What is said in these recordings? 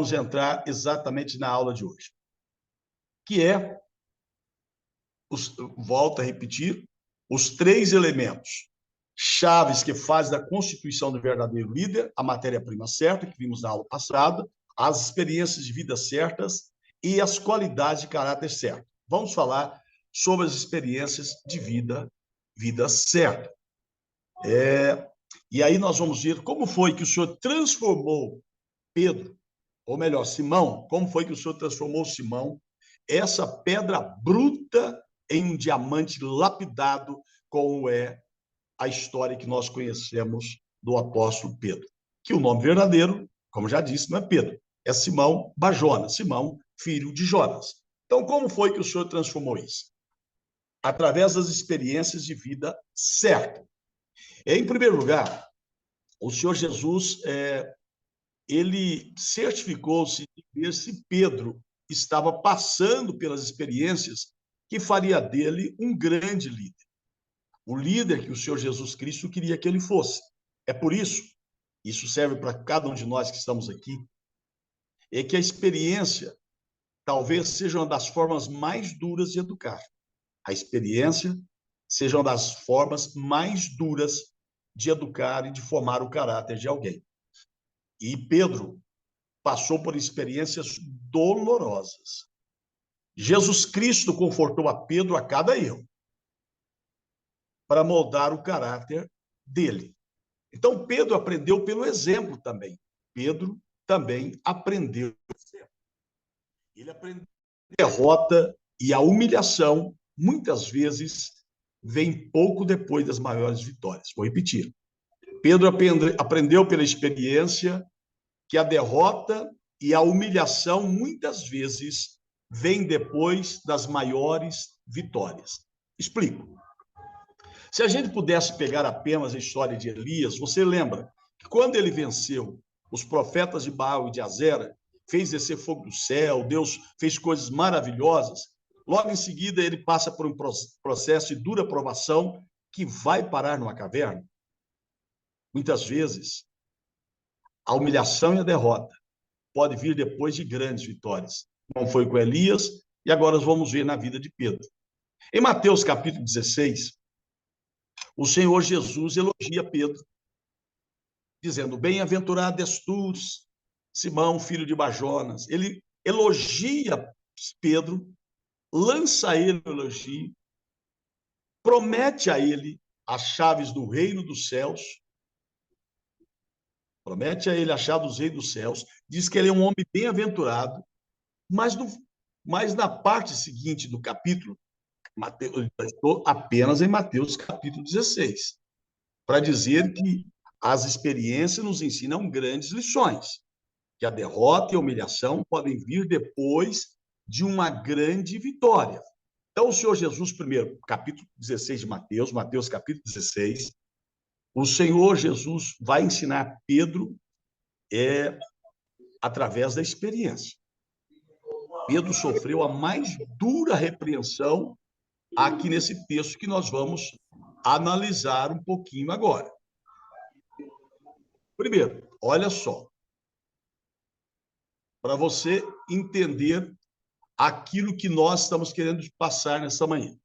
vamos entrar exatamente na aula de hoje, que é, volto a repetir, os 3 elementos chaves que fazem da constituição do verdadeiro líder: a matéria-prima certa, que vimos na aula passada, as experiências de vida certas e as qualidades de caráter certo. Vamos falar sobre as experiências de vida certa. E aí nós vamos ver como foi que o Senhor transformou Pedro, ou melhor, Simão, como foi que o Senhor transformou Simão, essa pedra bruta, em um diamante lapidado, como é a história que nós conhecemos do apóstolo Pedro. Que o nome verdadeiro, como já disse, não é Pedro, é Simão Barjonas, Simão, filho de Jonas. Então, como foi que o Senhor transformou isso? Através das experiências de vida certa. Em primeiro lugar, o Senhor Jesus, ele certificou-se de ver se Pedro estava passando pelas experiências que faria dele um grande líder. O líder que o Senhor Jesus Cristo queria que ele fosse. É por isso, isso serve para cada um de nós que estamos aqui, é que a experiência talvez seja uma das formas mais duras de educar. A experiência seja uma das formas mais duras de educar e de formar o caráter de alguém. E Pedro passou por experiências dolorosas. Jesus Cristo confortou a Pedro a cada erro para moldar o caráter dele. Então, Pedro aprendeu pelo exemplo também. Pedro também aprendeu. Ele aprendeu a derrota e a humilhação, muitas vezes, vem pouco depois das maiores vitórias. Vou repetir. Pedro aprendeu pela experiência que a derrota e a humilhação, muitas vezes, vem depois das maiores vitórias. Explico. Se a gente pudesse pegar apenas a história de Elias, você lembra que quando ele venceu os profetas de Baal e de Azera, fez descer fogo do céu, Deus fez coisas maravilhosas, logo em seguida ele passa por um processo de dura provação que vai parar numa caverna. Muitas vezes, a humilhação e a derrota pode vir depois de grandes vitórias. Como foi com Elias, e agora vamos ver na vida de Pedro. Em Mateus capítulo 16, o Senhor Jesus elogia Pedro, dizendo: bem-aventurado és tu, Simão, filho de Barjonas. Ele elogia Pedro, lança a ele o elogio, promete a ele as chaves do reino dos céus, promete a ele a chave dos reinos dos céus, diz que ele é um homem bem-aventurado, mas na parte seguinte do capítulo, Mateus, estou apenas em Mateus capítulo 16, para dizer que as experiências nos ensinam grandes lições, que a derrota e a humilhação podem vir depois de uma grande vitória. Então, o Senhor Jesus, primeiro, capítulo 16 de Mateus, Mateus capítulo 16, o Senhor Jesus vai ensinar Pedro através da experiência. Pedro sofreu a mais dura repreensão aqui nesse texto que nós vamos analisar um pouquinho agora. Primeiro, olha só, para você entender aquilo que nós estamos querendo passar nessa manhã.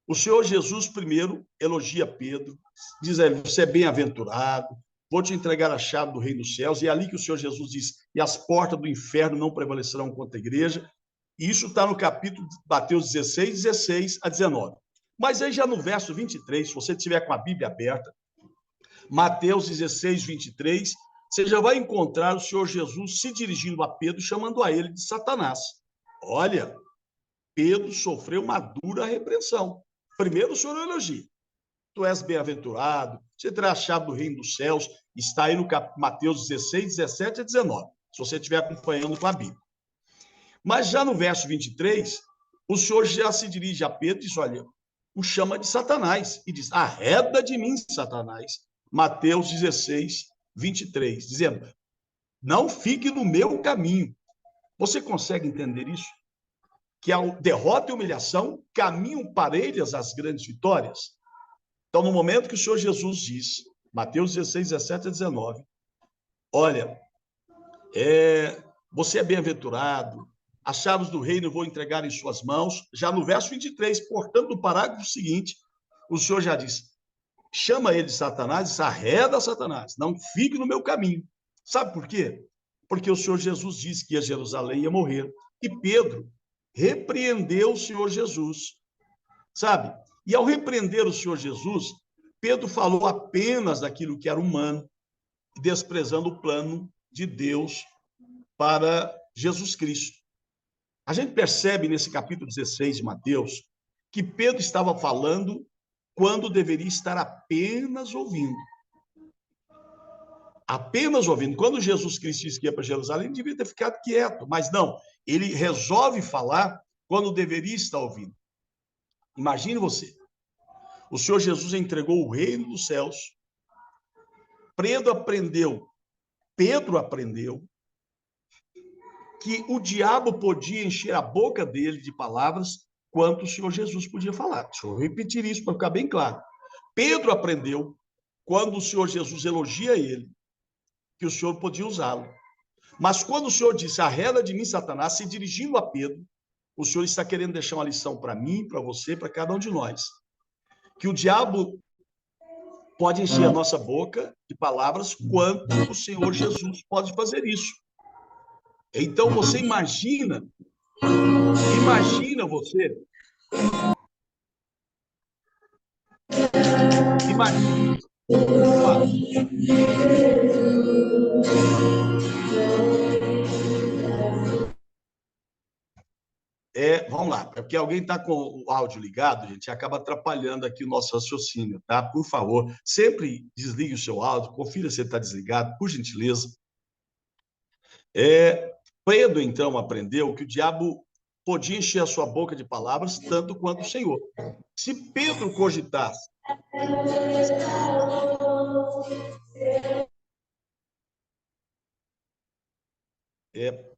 O Senhor Jesus, primeiro, elogia Pedro, diz a ele: você é bem-aventurado, vou te entregar a chave do reino dos céus, e é ali que o Senhor Jesus diz: e as portas do inferno não prevalecerão contra a igreja. E isso está no capítulo de Mateus 16, 16 a 19. Mas aí já no verso 23, se você tiver com a Bíblia aberta, Mateus 16, 23, você já vai encontrar o Senhor Jesus se dirigindo a Pedro, chamando a ele de Satanás. Olha, Pedro sofreu uma dura repreensão. Primeiro o Senhor elogia: tu és bem-aventurado, você terá a chave do reino dos céus. Está aí no Mateus 16, 17 a 19, se você estiver acompanhando com a Bíblia. Mas já no verso 23, o Senhor já se dirige a Pedro e diz: olha, o chama de Satanás, e diz: arreda de mim, Satanás. Mateus 16, 23, dizendo: não fique no meu caminho. Você consegue entender isso? Que a derrota e humilhação caminham parelhas às grandes vitórias. Então, no momento que o Senhor Jesus diz, Mateus 16, 17 a 19, olha, Você é bem-aventurado, as chaves do reino eu vou entregar em suas mãos. Já no verso 23, portanto, no parágrafo seguinte, o Senhor já diz, chama ele de Satanás, arreda Satanás, não fique no meu caminho. Sabe por quê? Porque o Senhor Jesus disse que ia a Jerusalém e ia morrer. E Pedro repreendeu o Senhor Jesus, sabe? E ao repreender o Senhor Jesus, Pedro falou apenas daquilo que era humano, desprezando o plano de Deus para Jesus Cristo. A gente percebe nesse capítulo 16 de Mateus que Pedro estava falando quando deveria estar apenas ouvindo. Apenas ouvindo. Quando Jesus Cristo disse que ia para Jerusalém, ele devia ter ficado quieto, mas não. Ele resolve falar quando deveria estar ouvindo. Imagine você. O Senhor Jesus entregou o reino dos céus. Pedro aprendeu que o diabo podia encher a boca dele de palavras quanto o Senhor Jesus podia falar. Deixa eu repetir isso para ficar bem claro. Pedro aprendeu, quando o Senhor Jesus elogia ele, que o Senhor podia usá-lo. Mas quando o Senhor disse, arreda de mim, Satanás, se dirigindo a Pedro, o Senhor está querendo deixar uma lição para mim, para você, para cada um de nós. Que o diabo pode encher a nossa boca de palavras quanto o Senhor Jesus pode fazer isso. Então, você imagina você, imagina, vamos lá, é porque alguém está com o áudio ligado, gente, acaba atrapalhando aqui o nosso raciocínio, tá? Por favor, sempre desligue o seu áudio, confira se ele está desligado, por gentileza. Pedro, então, aprendeu que o diabo podia encher a sua boca de palavras tanto quanto o Senhor. Se Pedro cogitasse...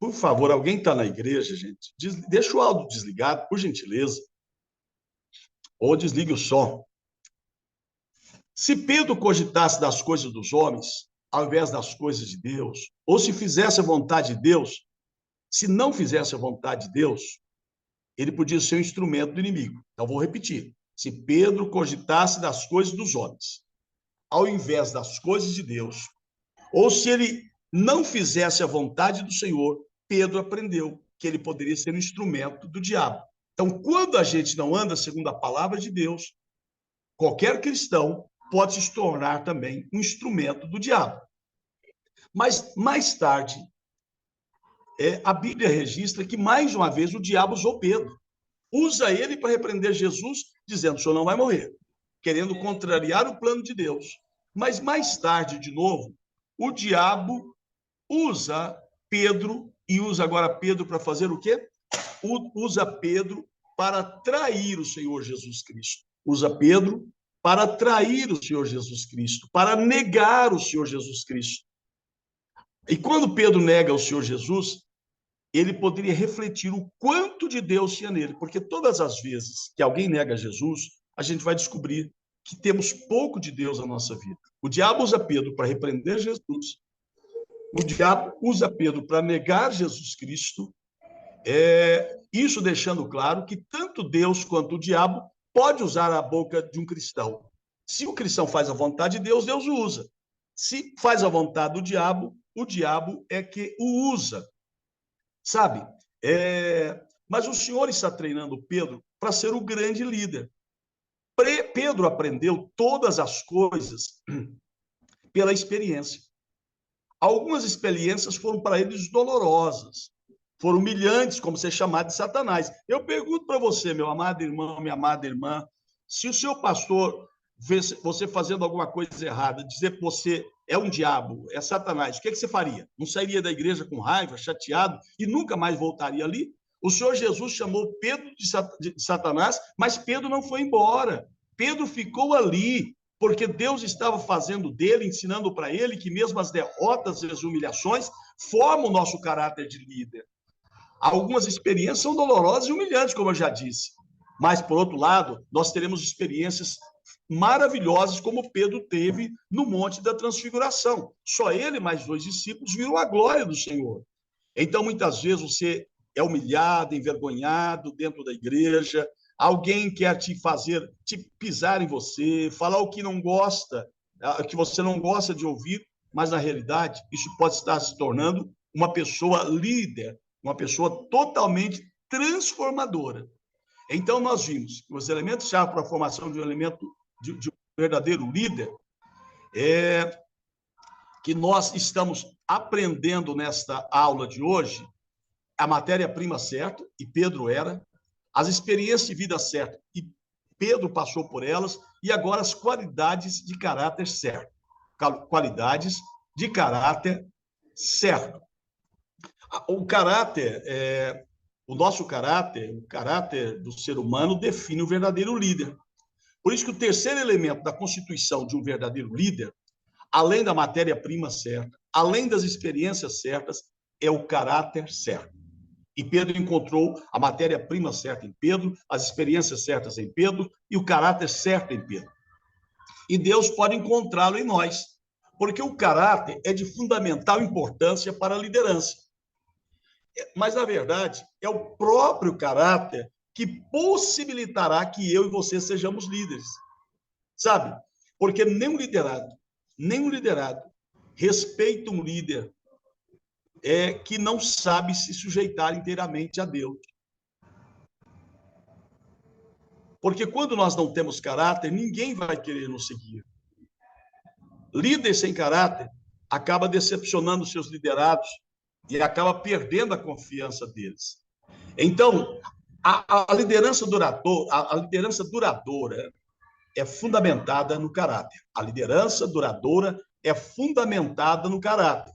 por favor, alguém está na igreja, gente? Deixa o áudio desligado, por gentileza. Ou desligue o som. Se Pedro cogitasse das coisas dos homens, ao invés das coisas de Deus, ou se fizesse a vontade de Deus, se não fizesse a vontade de Deus, ele podia ser um instrumento do inimigo. Então, vou repetir. Se Pedro cogitasse das coisas dos homens, ao invés das coisas de Deus, ou se ele não fizesse a vontade do Senhor, Pedro aprendeu que ele poderia ser um instrumento do diabo. Então, quando a gente não anda segundo a palavra de Deus, qualquer cristão pode se tornar também um instrumento do diabo. Mas, mais tarde, a Bíblia registra que, mais uma vez, o diabo usou Pedro. Usa ele para repreender Jesus, dizendo, o senhor não vai morrer, querendo contrariar o plano de Deus. Mas, mais tarde, de novo, o diabo usa Pedro, e usa agora Pedro para fazer o quê? Usa Pedro para trair o Senhor Jesus Cristo. Usa Pedro para trair o Senhor Jesus Cristo, para negar o Senhor Jesus Cristo. E quando Pedro nega o Senhor Jesus, ele poderia refletir o quanto de Deus tinha nele, porque todas as vezes que alguém nega Jesus, a gente vai descobrir que temos pouco de Deus na nossa vida. O diabo usa Pedro para repreender Jesus, o diabo usa Pedro para negar Jesus Cristo, isso deixando claro que tanto Deus quanto o diabo pode usar a boca de um cristão. Se o cristão faz a vontade de Deus, Deus o usa. Se faz a vontade do diabo, o diabo é que o usa. Sabe? Mas o Senhor está treinando Pedro para ser o grande líder. Pedro aprendeu todas as coisas pela experiência. Algumas experiências foram para eles dolorosas, foram humilhantes, como ser chamado de Satanás. Eu pergunto para você, meu amado irmão, minha amada irmã, se o seu pastor vê você fazendo alguma coisa errada, dizer que você é um diabo, é Satanás, o que você faria? Não sairia da igreja com raiva, chateado e nunca mais voltaria ali? O Senhor Jesus chamou Pedro de Satanás, mas Pedro não foi embora. Pedro ficou ali, porque Deus estava fazendo dele, ensinando para ele que mesmo as derrotas e as humilhações formam o nosso caráter de líder. Algumas experiências são dolorosas e humilhantes, como eu já disse. Mas, por outro lado, nós teremos experiências maravilhosas como Pedro teve no Monte da Transfiguração. Só ele mais 2 discípulos viram a glória do Senhor. Então, muitas vezes, você é humilhado, envergonhado dentro da igreja, alguém quer te fazer, te pisar em você, falar o que não gosta, que você não gosta de ouvir, mas, na realidade, isso pode estar se tornando uma pessoa líder, uma pessoa totalmente transformadora. Então, nós vimos que os elementos-chave para a formação de um elemento, de um verdadeiro líder, é que nós estamos aprendendo nesta aula de hoje a matéria-prima certa, e Pedro era, as experiências de vida certa, e Pedro passou por elas, e agora as qualidades de caráter certo. Qualidades de caráter certo. O caráter, o nosso caráter, o caráter do ser humano define o verdadeiro líder. Por isso que o terceiro elemento da constituição de um verdadeiro líder, além da matéria-prima certa, além das experiências certas, é o caráter certo. E Pedro encontrou a matéria-prima certa em Pedro, as experiências certas em Pedro e o caráter certo em Pedro. E Deus pode encontrá-lo em nós, porque o caráter é de fundamental importância para a liderança. Mas, na verdade, é o próprio caráter que possibilitará que eu e você sejamos líderes. Sabe? Porque nenhum liderado respeita um líder que não sabe se sujeitar inteiramente a Deus. Porque quando nós não temos caráter, ninguém vai querer nos seguir. Líder sem caráter acaba decepcionando seus liderados e acaba perdendo a confiança deles. Então, a liderança duradoura é fundamentada no caráter. A liderança duradoura é fundamentada no caráter.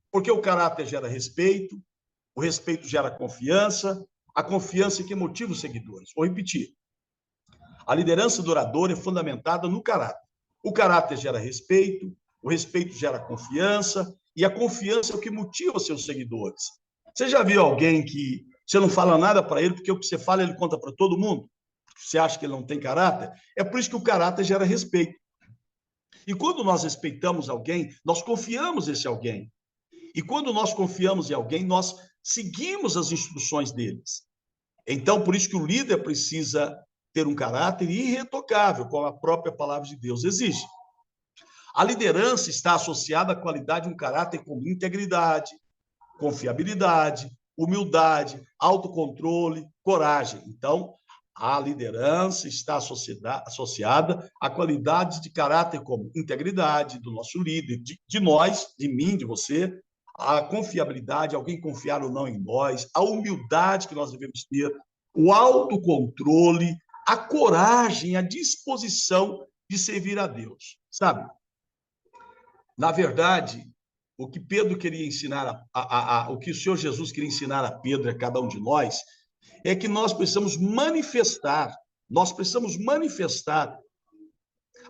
Porque o caráter gera respeito, o respeito gera confiança, a confiança é que motiva os seguidores. Vou repetir. A liderança duradoura é fundamentada no caráter. O caráter gera respeito, o respeito gera confiança, e a confiança é o que motiva os seus seguidores. Você já viu alguém que você não fala nada para ele, porque o que você fala ele conta para todo mundo? Você acha que ele não tem caráter? É por isso que o caráter gera respeito. E quando nós respeitamos alguém, nós confiamos nesse alguém. E quando nós confiamos em alguém, nós seguimos as instruções deles. Então, por isso que o líder precisa ter um caráter irretocável, como a própria palavra de Deus exige. A liderança está associada à qualidade de um caráter como integridade, confiabilidade, humildade, autocontrole, coragem. Então, a liderança está associada a qualidades de caráter como integridade do nosso líder, de nós, de mim, de você, a confiabilidade, alguém confiar ou não em nós, a humildade que nós devemos ter, o autocontrole, a coragem, a disposição de servir a Deus, sabe? Na verdade, o que Pedro queria ensinar, o que o Senhor Jesus queria ensinar a Pedro e a cada um de nós, é que nós precisamos manifestar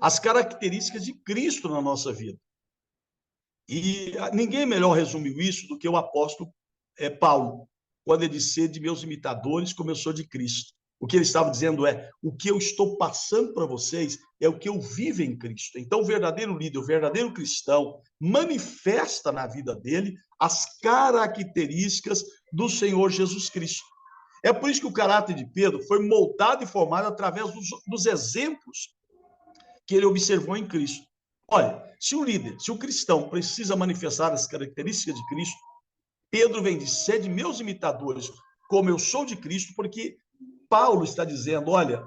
as características de Cristo na nossa vida. E ninguém melhor resumiu isso do que o apóstolo Paulo, quando ele disse: de meus imitadores, como eu sou de Cristo. O que ele estava dizendo é: o que eu estou passando para vocês é o que eu vivo em Cristo. Então, o verdadeiro líder, o verdadeiro cristão, manifesta na vida dele as características do Senhor Jesus Cristo. É por isso que o caráter de Pedro foi moldado e formado através dos exemplos que ele observou em Cristo. Olha, se o líder, se o cristão precisa manifestar as características de Cristo, Pedro vem dizer: sede meus imitadores, como eu sou de Cristo, porque Paulo está dizendo: olha,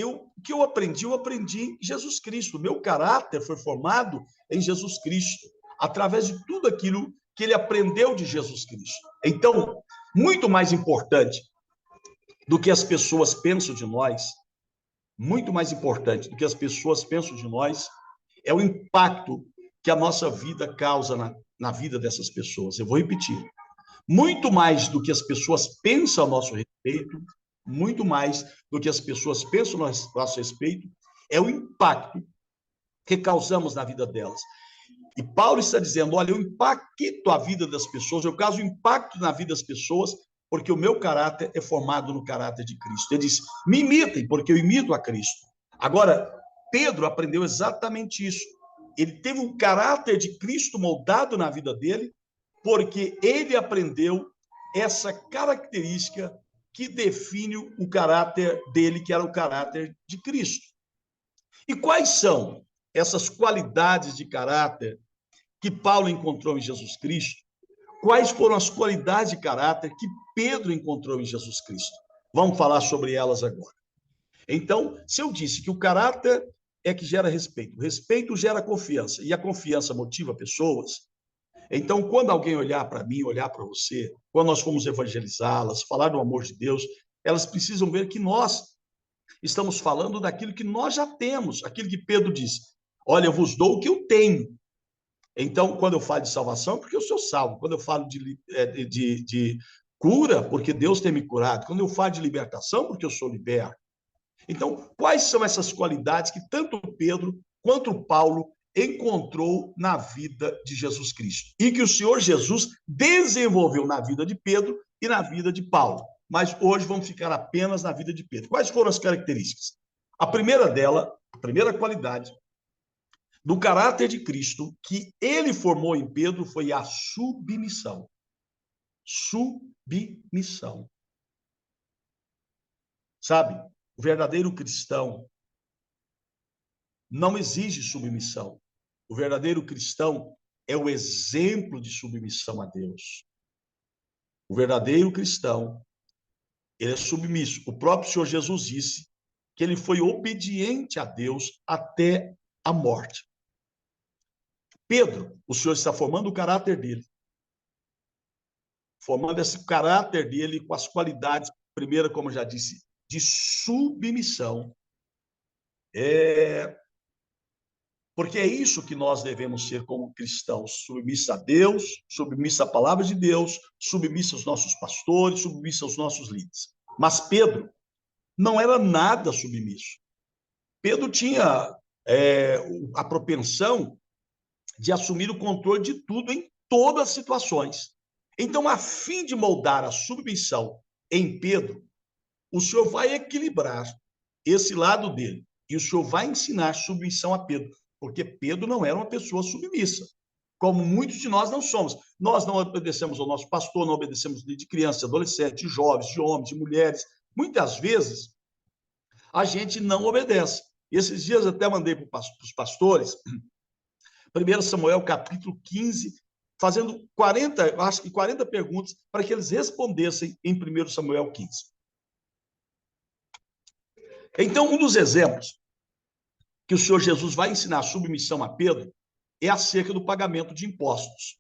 o que eu aprendi em Jesus Cristo. O meu caráter foi formado em Jesus Cristo, através de tudo aquilo que ele aprendeu de Jesus Cristo. Então, muito mais importante do que as pessoas pensam de nós, muito mais importante do que as pessoas pensam de nós, é o impacto que a nossa vida causa na vida dessas pessoas. Eu vou repetir. Muito mais do que as pessoas pensam a nosso respeito, muito mais do que as pessoas pensam a nosso respeito, é o impacto que causamos na vida delas. E Paulo está dizendo: olha, eu impacto a vida das pessoas, eu causo impacto na vida das pessoas, porque o meu caráter é formado no caráter de Cristo. Ele diz: me imitem, porque eu imito a Cristo. Agora, Pedro aprendeu exatamente isso. Ele teve um caráter de Cristo moldado na vida dele, porque ele aprendeu essa característica que define o caráter dele, que era o caráter de Cristo. E quais são essas qualidades de caráter que Paulo encontrou em Jesus Cristo? Quais foram as qualidades de caráter que Pedro encontrou em Jesus Cristo? Vamos falar sobre elas agora. Então, se eu disse que o caráter é que gera respeito, o respeito gera confiança, e a confiança motiva pessoas, então, quando alguém olhar para mim, olhar para você, quando nós formos evangelizá-las, falar do amor de Deus, elas precisam ver que nós estamos falando daquilo que nós já temos, aquilo que Pedro disse: olha, eu vos dou o que eu tenho. Então, quando eu falo de salvação, é porque eu sou salvo. Quando eu falo de cura, porque Deus tem me curado. Quando eu falo de libertação, porque eu sou liberto. Então, quais são essas qualidades que tanto Pedro quanto Paulo encontrou na vida de Jesus Cristo e que o Senhor Jesus desenvolveu na vida de Pedro e na vida de Paulo? Mas hoje vamos ficar apenas na vida de Pedro. Quais foram as características? A primeira dela, a primeira qualidade do caráter de Cristo que ele formou em Pedro foi a submissão. Submissão. Sabe, o verdadeiro cristão não exige submissão. O verdadeiro cristão é o exemplo de submissão a Deus. O verdadeiro cristão, ele é submisso. O próprio Senhor Jesus disse que ele foi obediente a Deus até a morte. Pedro, o Senhor está formando o caráter dele. Formando esse caráter dele com as qualidades, primeiro, como eu já disse, de submissão. Porque é isso que nós devemos ser como cristãos, submissos a Deus, submissos à palavra de Deus, submissos aos nossos pastores, submissos aos nossos líderes. Mas Pedro não era nada submisso. Pedro tinha a propensão de assumir o controle de tudo em todas as situações. Então, a fim de moldar a submissão em Pedro, o Senhor vai equilibrar esse lado dele e o Senhor vai ensinar submissão a Pedro, porque Pedro não era uma pessoa submissa, como muitos de nós não somos. Nós não obedecemos ao nosso pastor, não obedecemos de crianças, de adolescentes, de jovens, de homens, de mulheres. Muitas vezes, a gente não obedece. Esses dias até mandei para os pastores, 1 Samuel, capítulo 15, fazendo 40 perguntas para que eles respondessem em 1 Samuel 15. Então, um dos exemplos que o Senhor Jesus vai ensinar a submissão a Pedro é acerca do pagamento de impostos,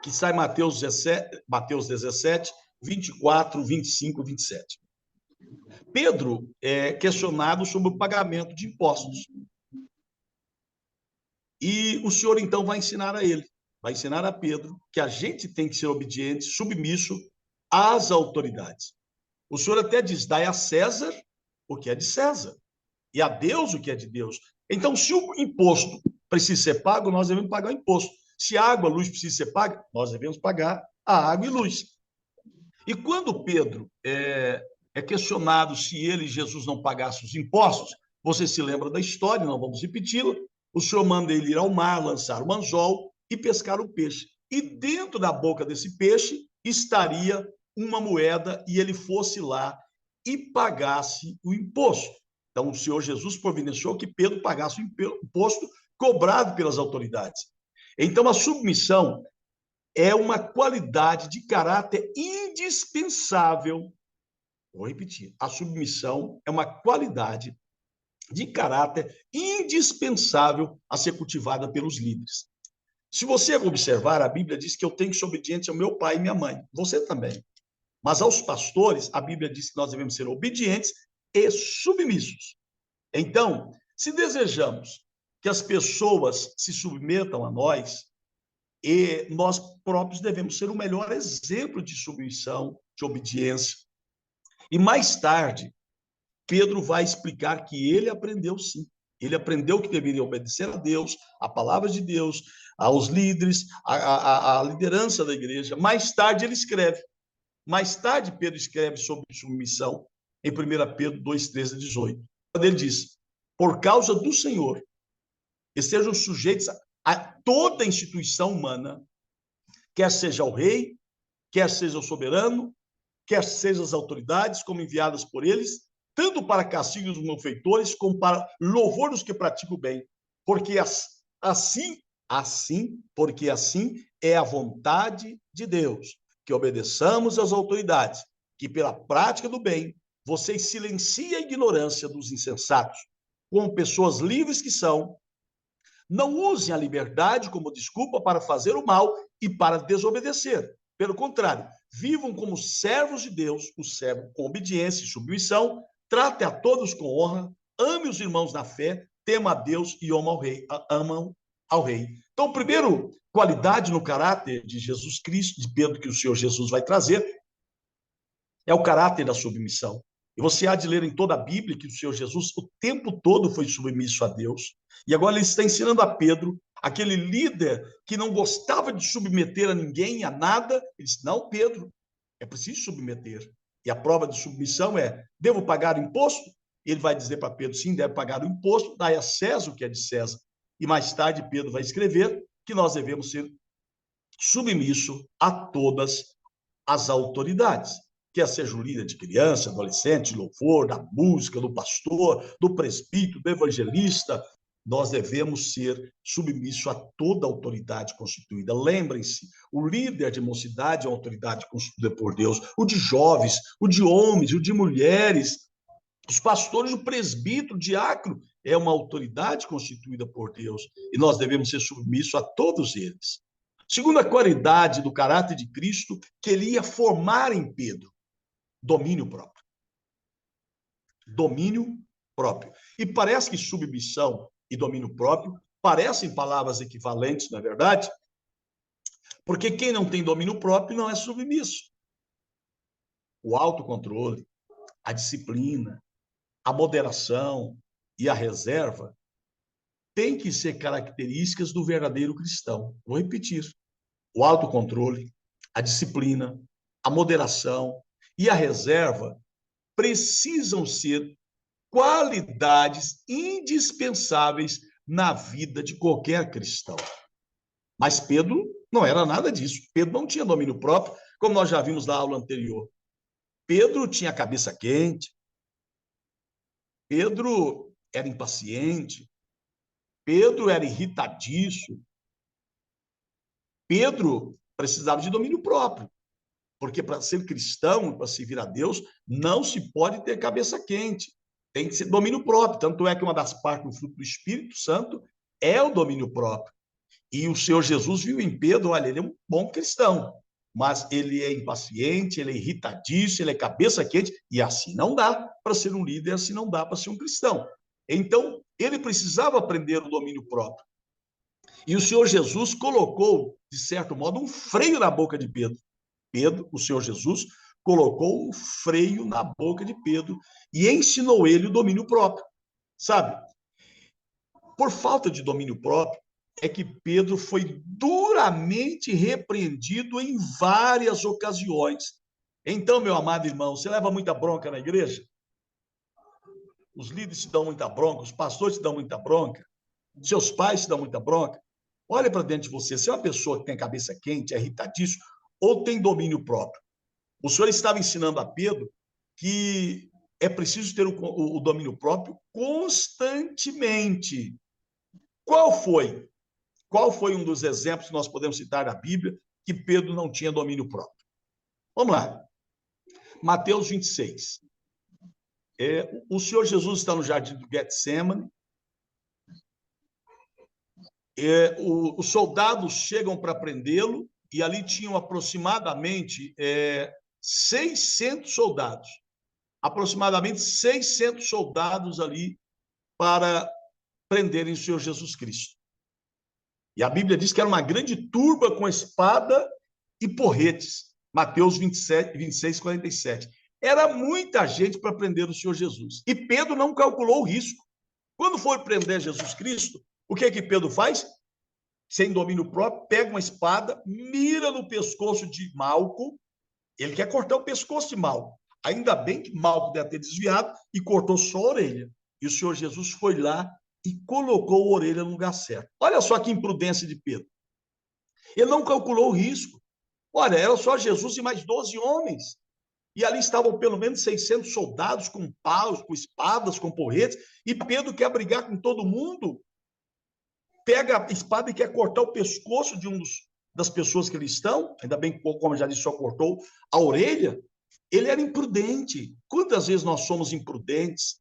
que está em Mateus 17, 24, 25 e 27. Pedro é questionado sobre o pagamento de impostos. E o Senhor, então, vai ensinar a ele, vai ensinar a Pedro que a gente tem que ser obediente, submisso às autoridades. O Senhor até diz: dai a César o que é de César, e a Deus o que é de Deus. Então, se o imposto precisa ser pago, nós devemos pagar o imposto. Se a água, a luz precisa ser paga, nós devemos pagar a água e luz. E quando Pedro é questionado se ele, Jesus, não pagasse os impostos, você se lembra da história, não vamos repeti-la. O Senhor manda ele ir ao mar, lançar o anzol e pescar o peixe. E dentro da boca desse peixe estaria uma moeda e ele fosse lá e pagasse o imposto. Então, o Senhor Jesus providenciou que Pedro pagasse o imposto cobrado pelas autoridades. Então, a submissão é uma qualidade de caráter indispensável. Vou repetir, a submissão é uma qualidade de caráter indispensável a ser cultivada pelos líderes. Se você observar, a Bíblia diz que eu tenho que ser obediente ao meu pai e minha mãe. Você também. Mas aos pastores, a Bíblia diz que nós devemos ser obedientes e submissos. Então, se desejamos que as pessoas se submetam a nós, e nós próprios devemos ser o melhor exemplo de submissão, de obediência. E mais tarde, Pedro vai explicar que ele aprendeu sim. Ele aprendeu que deveria obedecer a Deus, a palavra de Deus, aos líderes, a liderança da igreja. Mais tarde ele escreve. Mais tarde Pedro escreve sobre submissão em 1 Pedro 2, 13 a 18. Quando ele diz: por causa do Senhor, estejam sujeitos a toda instituição humana, quer seja o rei, quer seja o soberano, quer sejam as autoridades, como enviadas por eles, tanto para castigo dos malfeitores, como para louvor dos que praticam o bem. Porque porque assim é a vontade de Deus, que obedeçamos às autoridades, que pela prática do bem, vocês silenciem a ignorância dos insensatos, como pessoas livres que são, não usem a liberdade como desculpa para fazer o mal e para desobedecer. Pelo contrário, vivam como servos de Deus, o servo com obediência e submissão, trate a todos com honra, ame os irmãos na fé, tema a Deus e amam ao rei. Então, primeiro qualidade no caráter de Jesus Cristo, de Pedro, que o Senhor Jesus vai trazer, é o caráter da submissão. E você há de ler em toda a Bíblia que o Senhor Jesus o tempo todo foi submisso a Deus. E agora ele está ensinando a Pedro, aquele líder que não gostava de submeter a ninguém, a nada. Ele disse, não, Pedro, é preciso submeter. E a prova de submissão é, devo pagar o imposto? Ele vai dizer para Pedro, sim, deve pagar o imposto, dai a César o que é de César. E mais tarde Pedro vai escrever que nós devemos ser submissos a todas as autoridades, quer seja o líder de criança, adolescente, de louvor, da música, do pastor, do presbítero, do evangelista, nós devemos ser submissos a toda autoridade constituída. Lembrem-se, o líder de mocidade é uma autoridade constituída por Deus, o de jovens, o de homens, o de mulheres, os pastores, o presbítero, o diácono, é uma autoridade constituída por Deus, e nós devemos ser submissos a todos eles. Segunda qualidade do caráter de Cristo, que ele ia formar em Pedro, domínio próprio. Domínio próprio. E parece que submissão e domínio próprio parecem palavras equivalentes, não é verdade? Porque quem não tem domínio próprio não é submisso. O autocontrole, a disciplina, a moderação e a reserva têm que ser características do verdadeiro cristão. Vou repetir. O autocontrole, a disciplina, a moderação e a reserva precisam ser qualidades indispensáveis na vida de qualquer cristão. Mas Pedro não era nada disso. Pedro não tinha domínio próprio, como nós já vimos na aula anterior. Pedro tinha a cabeça quente. Pedro era impaciente. Pedro era irritadiço. Pedro precisava de domínio próprio, porque para ser cristão, para servir a Deus, não se pode ter cabeça quente. Tem que ser domínio próprio. Tanto é que uma das partes do fruto do Espírito Santo é o domínio próprio. E o Senhor Jesus viu em Pedro, olha, ele é um bom cristão, mas ele é impaciente, ele é irritadiço, ele é cabeça quente, e assim não dá para ser um líder, assim não dá para ser um cristão. Então, ele precisava aprender o domínio próprio. E o Senhor Jesus colocou, de certo modo, um freio na boca de Pedro. Pedro, o Senhor Jesus, colocou um freio na boca de Pedro e ensinou ele o domínio próprio. Sabe? Por falta de domínio próprio, é que Pedro foi duramente repreendido em várias ocasiões. Então, meu amado irmão, você leva muita bronca na igreja? Os líderes te dão muita bronca, os pastores te dão muita bronca, seus pais te dão muita bronca. Olha para dentro de você, se é uma pessoa que tem a cabeça quente, é irritadíssimo, ou tem domínio próprio. O Senhor estava ensinando a Pedro que é preciso ter o domínio próprio constantemente. Qual foi? Qual foi um dos exemplos que nós podemos citar na Bíblia que Pedro não tinha domínio próprio? Vamos lá. Mateus 26. O Senhor Jesus está no jardim do Getsemane. Os soldados chegam para prendê-lo e ali tinham aproximadamente 600 soldados. Aproximadamente 600 soldados ali para prenderem o Senhor Jesus Cristo. E a Bíblia diz que era uma grande turba com espada e porretes. Mateus 26, 47. Era muita gente para prender o Senhor Jesus. E Pedro não calculou o risco. Quando for prender Jesus Cristo, o que é que Pedro faz? Sem domínio próprio, pega uma espada, mira no pescoço de Malco. Ele quer cortar o pescoço de Malco. Ainda bem que Malco deve ter desviado e cortou só a orelha. E o Senhor Jesus foi lá e colocou a orelha no lugar certo. Olha só que imprudência de Pedro. Ele não calculou o risco. Olha, era só Jesus e mais 12 homens. E ali estavam pelo menos 600 soldados com paus, com espadas, com porretes. E Pedro quer brigar com todo mundo. Pega a espada e quer cortar o pescoço de das pessoas que ali estão. Ainda bem que, como eu já disse, só cortou a orelha. Ele era imprudente. Quantas vezes nós somos imprudentes?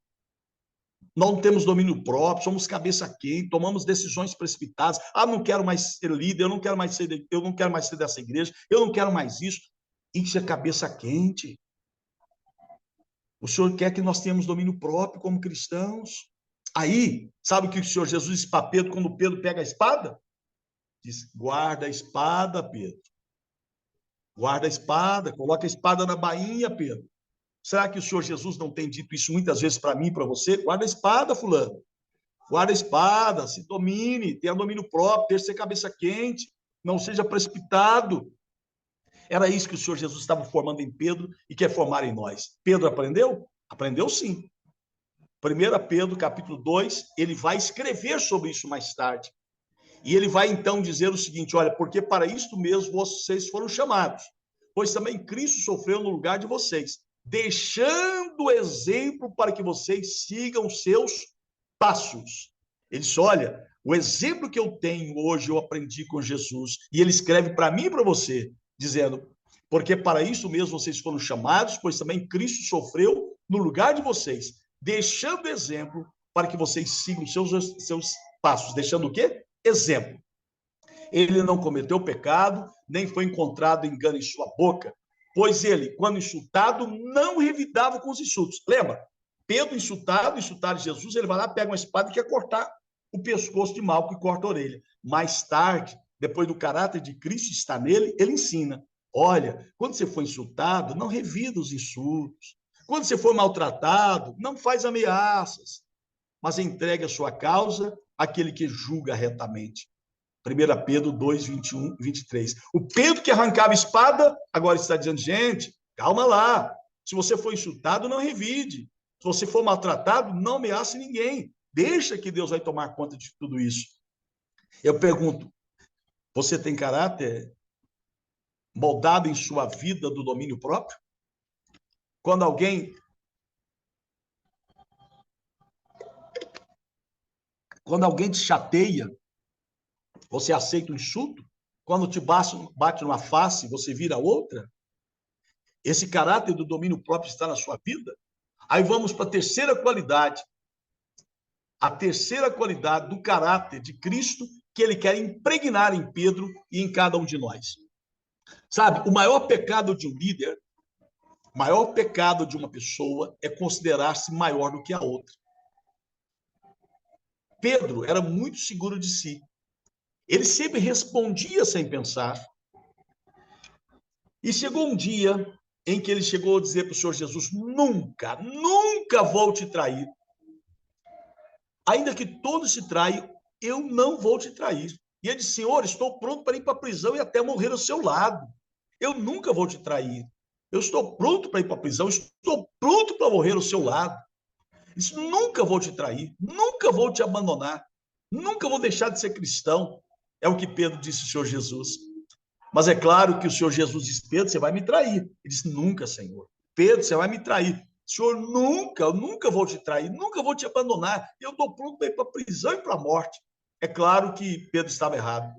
Não temos domínio próprio, somos cabeça quente, tomamos decisões precipitadas. Ah, não quero mais ser líder, eu não quero mais ser dessa igreja, eu não quero mais isso. Isso é cabeça quente. O Senhor quer que nós tenhamos domínio próprio como cristãos. Aí, sabe o que o Senhor Jesus disse para Pedro quando Pedro pega a espada? Diz: guarda a espada, Pedro. Guarda a espada, coloca a espada na bainha, Pedro. Será que o Senhor Jesus não tem dito isso muitas vezes para mim e para você? Guarda a espada, fulano. Guarda a espada, se domine, tenha domínio próprio, deixe ser cabeça quente, não seja precipitado. Era isso que o Senhor Jesus estava formando em Pedro e quer formar em nós. Pedro aprendeu? Aprendeu sim. 1 Pedro, capítulo 2, ele vai escrever sobre isso mais tarde. E ele vai então dizer o seguinte: olha, porque para isto mesmo vocês foram chamados, pois também Cristo sofreu no lugar de vocês, deixando exemplo para que vocês sigam seus passos. Ele disse: olha, o exemplo que eu tenho hoje eu aprendi com Jesus, e ele escreve para mim e para você, dizendo: porque para isso mesmo vocês foram chamados, pois também Cristo sofreu no lugar de vocês, deixando exemplo para que vocês sigam seus passos. Deixando o quê? Exemplo. Ele não cometeu pecado, nem foi encontrado engano em sua boca, pois ele, quando insultado, não revidava com os insultos. Lembra? Pedro insultaram Jesus, ele vai lá, pega uma espada e quer cortar o pescoço de Malco e corta a orelha. Mais tarde, depois do caráter de Cristo estar nele, ele ensina: olha, quando você for insultado, não revida os insultos. Quando você for maltratado, não faz ameaças, mas entregue a sua causa àquele que julga retamente. 1 Pedro 2, 21 e 23. O Pedro que arrancava a espada, agora está dizendo: gente, calma lá. Se você for insultado, não revide. Se você for maltratado, não ameace ninguém. Deixa que Deus vai tomar conta de tudo isso. Eu pergunto: você tem caráter moldado em sua vida do domínio próprio? Quando alguém te chateia, você aceita o insulto? Quando te bate numa face, você vira outra? Esse caráter do domínio próprio está na sua vida? Aí vamos para a terceira qualidade. A terceira qualidade do caráter de Cristo que ele quer impregnar em Pedro e em cada um de nós. Sabe, o maior pecado de um líder, o maior pecado de uma pessoa é considerar-se maior do que a outra. Pedro era muito seguro de si. Ele sempre respondia sem pensar. E chegou um dia em que ele chegou a dizer para o Senhor Jesus: nunca, nunca vou te trair. Ainda que todos se traiam, eu não vou te trair. E ele disse: Senhor, estou pronto para ir para a prisão e até morrer ao seu lado. Eu nunca vou te trair. Eu estou pronto para ir para a prisão, estou pronto para morrer ao seu lado. Ele disse: nunca vou te trair, nunca vou te abandonar, nunca vou deixar de ser cristão. É o que Pedro disse ao Senhor Jesus. Mas é claro que o Senhor Jesus disse: Pedro, você vai me trair. Ele disse: nunca, Senhor. Pedro, você vai me trair. Senhor, eu nunca vou te trair, nunca vou te abandonar. Eu estou pronto para ir para a prisão e para a morte. É claro que Pedro estava errado.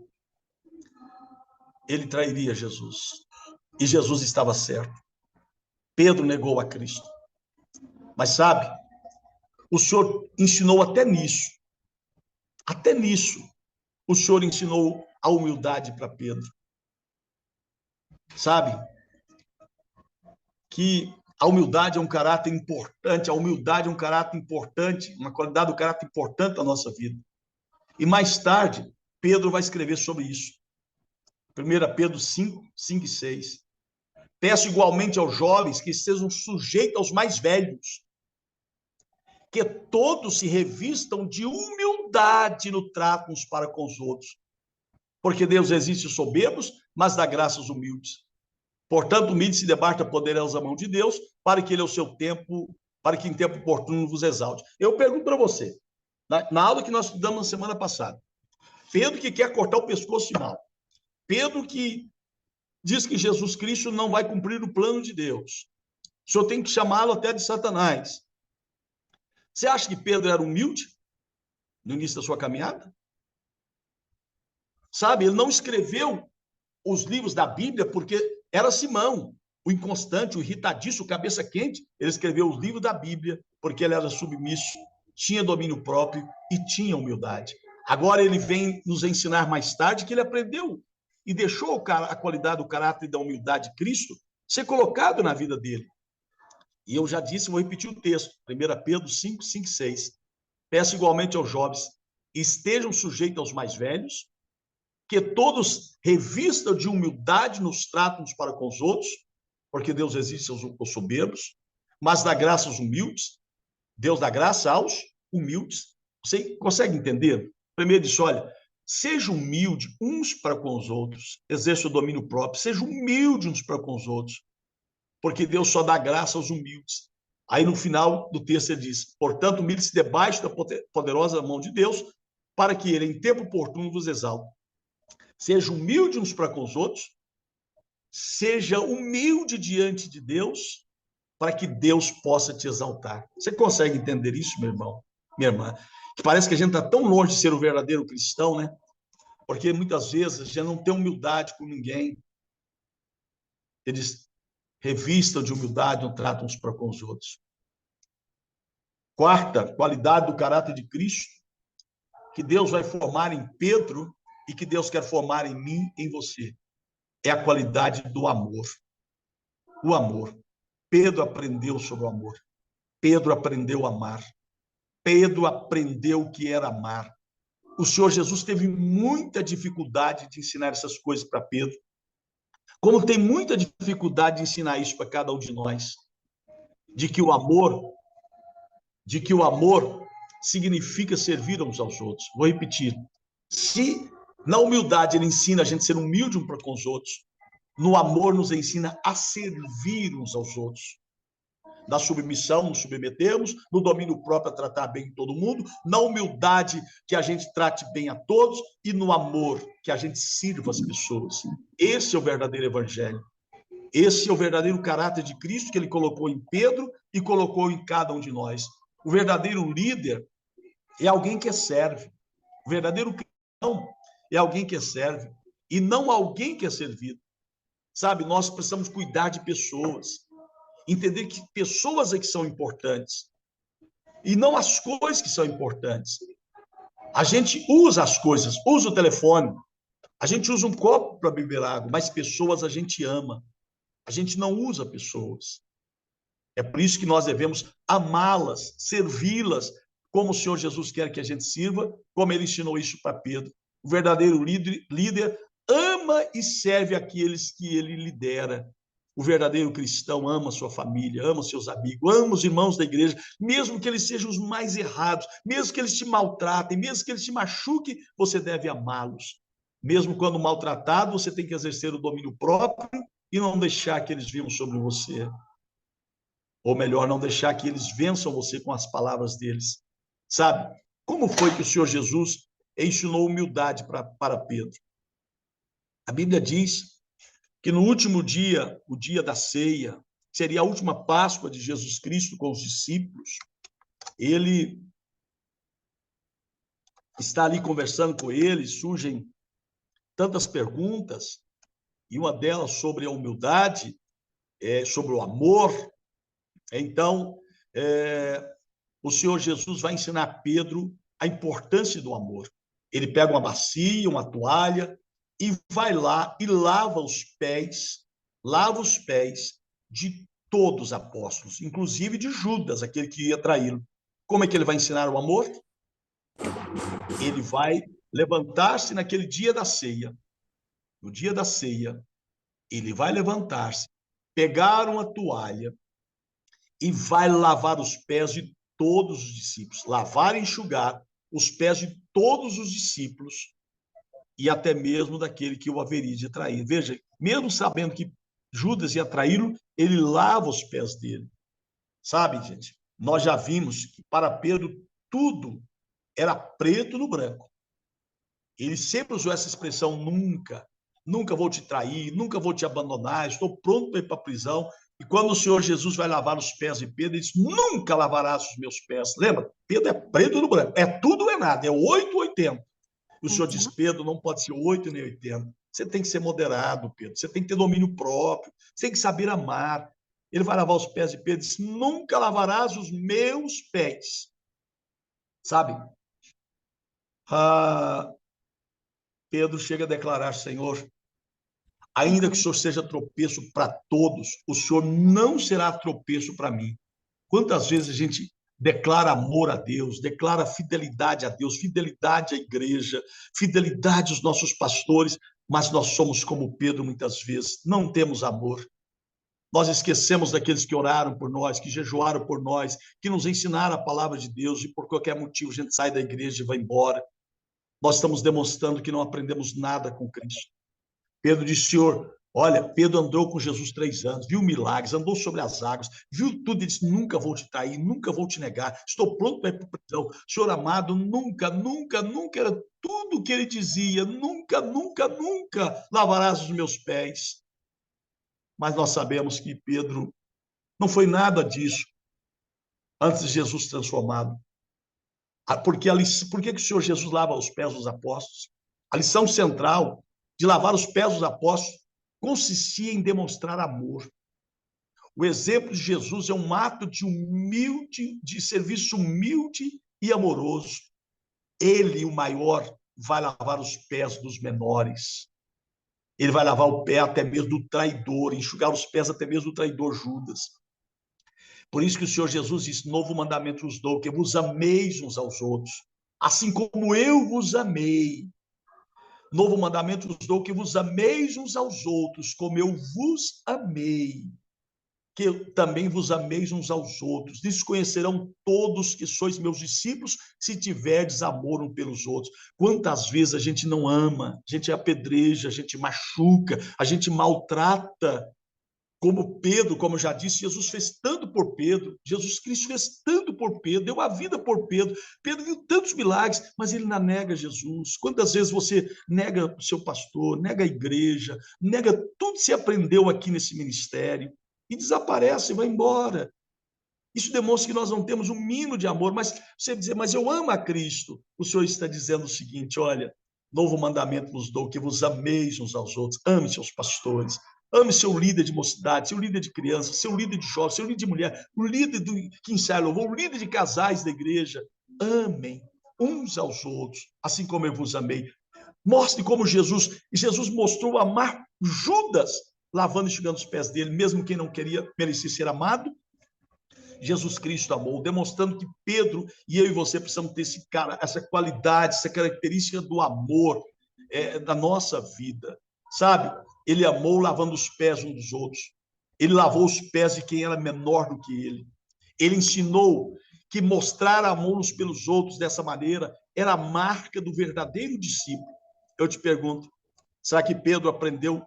Ele trairia Jesus. E Jesus estava certo. Pedro negou a Cristo. Mas sabe, o Senhor ensinou até nisso. Até nisso, o Senhor ensinou a humildade para Pedro. Sabe, que a humildade é um caráter importante, a humildade é um caráter importante, uma qualidade do caráter importante da nossa vida. E mais tarde, Pedro vai escrever sobre isso. 1 Pedro 5, 5 e 6. Peço igualmente aos jovens que estejam sujeitos aos mais velhos, que todos se revistam de humildade no trato uns para com os outros. Porque Deus resiste aos soberbos, mas dá graça aos humildes. Portanto, humilde-se debaixo da poderosa mão de Deus, para que ele, ao seu tempo, para que em tempo oportuno vos exalte. Eu pergunto para você, na aula que nós estudamos na semana passada, Pedro que quer cortar o pescoço de mal, Pedro que diz que Jesus Cristo não vai cumprir o plano de Deus, o senhor tem que chamá-lo até de Satanás. Você acha que Pedro era humilde no início da sua caminhada? Sabe, ele não escreveu os livros da Bíblia porque era Simão, o inconstante, o irritadiço, o cabeça quente. Ele escreveu os livros da Bíblia porque ele era submisso, tinha domínio próprio e tinha humildade. Agora ele vem nos ensinar mais tarde que ele aprendeu e deixou a qualidade do caráter e da humildade de Cristo ser colocado na vida dele. E eu já disse, vou repetir o texto, 1 Pedro 5, 5, 6. Peço igualmente aos jovens, estejam sujeitos aos mais velhos, que todos revistam de humildade nos tratam uns para com os outros, porque Deus resiste aos soberbos, mas dá graça aos humildes. Deus dá graça aos humildes. Você consegue entender? Primeiro diz, olha, seja humilde uns para com os outros, exerça o domínio próprio, seja humilde uns para com os outros, porque Deus só dá graça aos humildes. Aí no final do texto ele diz, portanto, humilde-se debaixo da poderosa mão de Deus, para que ele em tempo oportuno vos exalte. Seja humilde uns para com os outros, seja humilde diante de Deus, para que Deus possa te exaltar. Você consegue entender isso, meu irmão, minha irmã? Que parece que a gente está tão longe de ser o verdadeiro cristão, né? Porque muitas vezes a gente não tem humildade com ninguém. Eles revistam de humildade, não tratam uns para com os outros. Quarta qualidade do caráter de Cristo, que Deus vai formar em Pedro e que Deus quer formar em mim, em você, é a qualidade do amor. O amor. Pedro aprendeu sobre o amor. Pedro aprendeu a amar. Pedro aprendeu o que era amar. O Senhor Jesus teve muita dificuldade de ensinar essas coisas para Pedro, como tem muita dificuldade de ensinar isso para cada um de nós, de que o amor significa servir uns aos outros. Vou repetir. Se na humildade ele ensina a gente a ser humilde um para com os outros, no amor nos ensina a servir uns aos outros. Na submissão, nos submetemos, no domínio próprio, a tratar bem todo mundo, na humildade, que a gente trate bem a todos, e no amor, que a gente sirva as pessoas. Esse é o verdadeiro evangelho. Esse é o verdadeiro caráter de Cristo que ele colocou em Pedro e colocou em cada um de nós. O verdadeiro líder é alguém que serve. O verdadeiro cristão é alguém que serve e não alguém que é servido. Sabe, nós precisamos cuidar de pessoas, entender que pessoas é que são importantes e não as coisas que são importantes. A gente usa as coisas, usa o telefone, a gente usa um copo para beber água, mas pessoas a gente ama. A gente não usa pessoas. É por isso que nós devemos amá-las, servi-las, como o Senhor Jesus quer que a gente sirva, como ele ensinou isso para Pedro. O verdadeiro líder ama e serve aqueles que ele lidera. O verdadeiro cristão ama sua família, ama seus amigos, ama os irmãos da igreja, mesmo que eles sejam os mais errados, mesmo que eles te maltratem, mesmo que eles te machuquem, você deve amá-los. Mesmo quando maltratado, você tem que exercer o domínio próprio e não deixar que eles venham sobre você. Ou melhor, não deixar que eles vençam você com as palavras deles. Sabe? Como foi que o Senhor Jesus ensinou humildade para Pedro? A Bíblia diz que no último dia, o dia da ceia, seria a última Páscoa de Jesus Cristo com os discípulos, ele está ali conversando com eles, surgem tantas perguntas, e uma delas sobre a humildade, sobre o amor. Então, o Senhor Jesus vai ensinar Pedro a importância do amor. Ele pega uma bacia, uma toalha, e vai lá e lava os pés de todos os apóstolos, inclusive de Judas, aquele que ia traí-lo. Como é que ele vai ensinar o amor? Ele vai levantar-se naquele dia da ceia. No dia da ceia, ele vai levantar-se, pegar uma toalha e vai lavar os pés de todos os discípulos. Lavar e enxugar os pés de todos os discípulos e até mesmo daquele que o haveria de trair. Veja, mesmo sabendo que Judas ia traí-lo, ele lava os pés dele. Sabe, gente? nós já vimos que para Pedro tudo era preto no branco. Ele sempre usou essa expressão nunca. Nunca vou te trair, nunca vou te abandonar, estou pronto para ir para a prisão. E quando o Senhor Jesus vai lavar os pés de Pedro, ele diz, nunca lavarás os meus pés. Lembra? Pedro é preto no branco. É tudo ou é nada, é 8 ou 80. O Senhor diz, Pedro, não pode ser 8 nem 80. Você tem que ser moderado, Pedro. Você tem que ter domínio próprio. Você tem que saber amar. Ele vai lavar os pés de Pedro e diz, nunca lavarás os meus pés. Sabe? Pedro chega a declarar, Senhor, ainda que o Senhor seja tropeço para todos, o Senhor não será tropeço para mim. Quantas vezes a gente declara amor a Deus, declara fidelidade a Deus, fidelidade à igreja, fidelidade aos nossos pastores, mas nós somos como Pedro muitas vezes, não temos amor. Nós esquecemos daqueles que oraram por nós, que jejuaram por nós, que nos ensinaram a palavra de Deus, e por qualquer motivo a gente sai da igreja e vai embora. Nós estamos demonstrando que não aprendemos nada com Cristo. Pedro disse, Senhor, olha, Pedro andou com Jesus 3 anos, viu milagres, andou sobre as águas, viu tudo e disse, nunca vou te trair, nunca vou te negar, estou pronto para ir para a prisão. Senhor amado, nunca, nunca, nunca, era tudo o que ele dizia, nunca, nunca, nunca lavarás os meus pés. Mas nós sabemos que Pedro não foi nada disso antes de Jesus transformado. Por que o Senhor Jesus lava os pés dos apóstolos? A lição central de lavar os pés dos apóstolos consistia em demonstrar amor. O exemplo de Jesus é um ato de serviço humilde e amoroso. Ele, o maior, vai lavar os pés dos menores. Ele vai lavar o pé até mesmo do traidor, enxugar os pés até mesmo do traidor Judas. Por isso que o Senhor Jesus disse, novo mandamento vos dou, que vos ameis uns aos outros, assim como eu vos amei. Novo mandamento vos dou, que vos ameis uns aos outros, como eu vos amei. Que eu também vos ameis uns aos outros. Disso conhecerão todos que sois meus discípulos, se tiverdes amor uns pelos outros. Quantas vezes a gente não ama, a gente apedreja, a gente machuca, a gente maltrata. Como Pedro, como eu já disse, Jesus fez tanto por Pedro, Jesus Cristo fez tanto por Pedro, deu a vida por Pedro. Pedro viu tantos milagres, mas ele não nega Jesus. Quantas vezes você nega o seu pastor, nega a igreja, nega tudo que você aprendeu aqui nesse ministério e desaparece, vai embora. Isso demonstra que nós não temos um mínimo de amor, mas você dizer, mas eu amo a Cristo. O Senhor está dizendo o seguinte, olha, novo mandamento vos dou, que vos ameis uns aos outros, ame seus pastores, ame seu líder de mocidade, seu líder de criança, seu líder de jovem, seu líder de mulher, o líder que ensaia louvor, o líder de casais da igreja. Amem uns aos outros, assim como eu vos amei. Mostre como Jesus mostrou amar Judas, lavando e enxugando os pés dele, mesmo quem não queria merecer ser amado. Jesus Cristo amou, demonstrando que Pedro e eu e você precisamos ter essa qualidade, essa característica do amor da nossa vida, sabe? Ele amou lavando os pés uns dos outros. Ele lavou os pés de quem era menor do que ele. Ele ensinou que mostrar amor uns pelos outros dessa maneira era a marca do verdadeiro discípulo. Eu te pergunto, será que Pedro aprendeu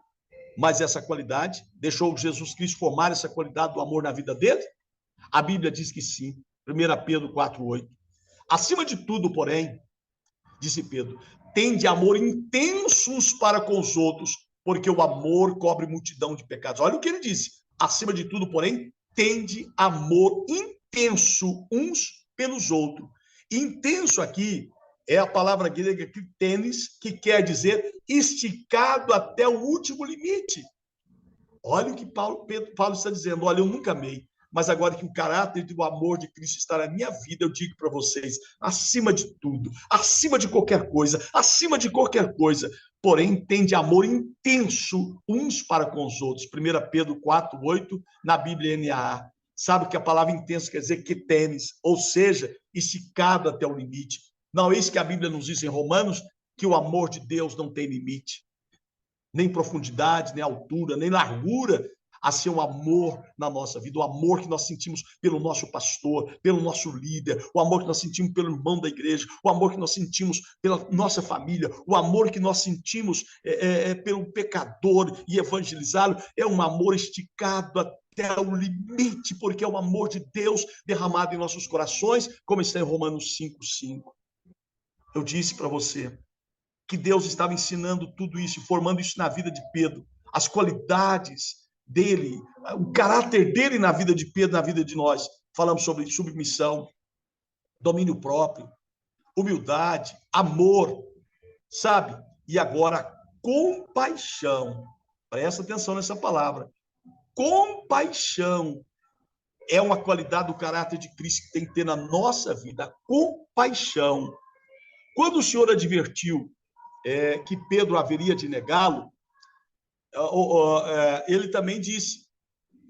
mais essa qualidade? Deixou Jesus Cristo formar essa qualidade do amor na vida dele? A Bíblia diz que sim. 1 Pedro 4,8. Acima de tudo, porém, disse Pedro, tende amor intenso uns para com os outros, porque o amor cobre multidão de pecados. Olha o que ele disse. Acima de tudo, porém, tende amor intenso uns pelos outros. Intenso aqui é a palavra grega kritenes, que quer dizer esticado até o último limite. Olha o que Paulo está dizendo. Olha, eu nunca amei, mas agora que o caráter e o amor de Cristo está na minha vida, eu digo para vocês, acima de tudo, acima de qualquer coisa, porém, tende amor intenso uns para com os outros. 1 Pedro 4,8, na Bíblia NAA. Sabe que a palavra intenso quer dizer que tênis, ou seja, esticado até o limite. Não é isso que a Bíblia nos diz em Romanos, que o amor de Deus não tem limite, nem profundidade, nem altura, nem largura. a ser um amor na nossa vida, o amor que nós sentimos pelo nosso pastor, pelo nosso líder, o amor que nós sentimos pelo irmão da igreja, o amor que nós sentimos pela nossa família, o amor que nós sentimos pelo pecador e evangelizá-lo, é um amor esticado até o limite, porque é o amor de Deus derramado em nossos corações, como está em Romanos 5:5. Eu disse para você que Deus estava ensinando tudo isso, formando isso na vida de Pedro, as qualidades dele, o caráter dele na vida de Pedro, na vida de nós. Falamos sobre submissão, domínio próprio, humildade, amor, sabe? E agora, compaixão. Presta atenção nessa palavra. Compaixão é uma qualidade do caráter de Cristo que tem que ter na nossa vida. Compaixão. Quando o Senhor advertiu que Pedro haveria de negá-lo, ele também disse: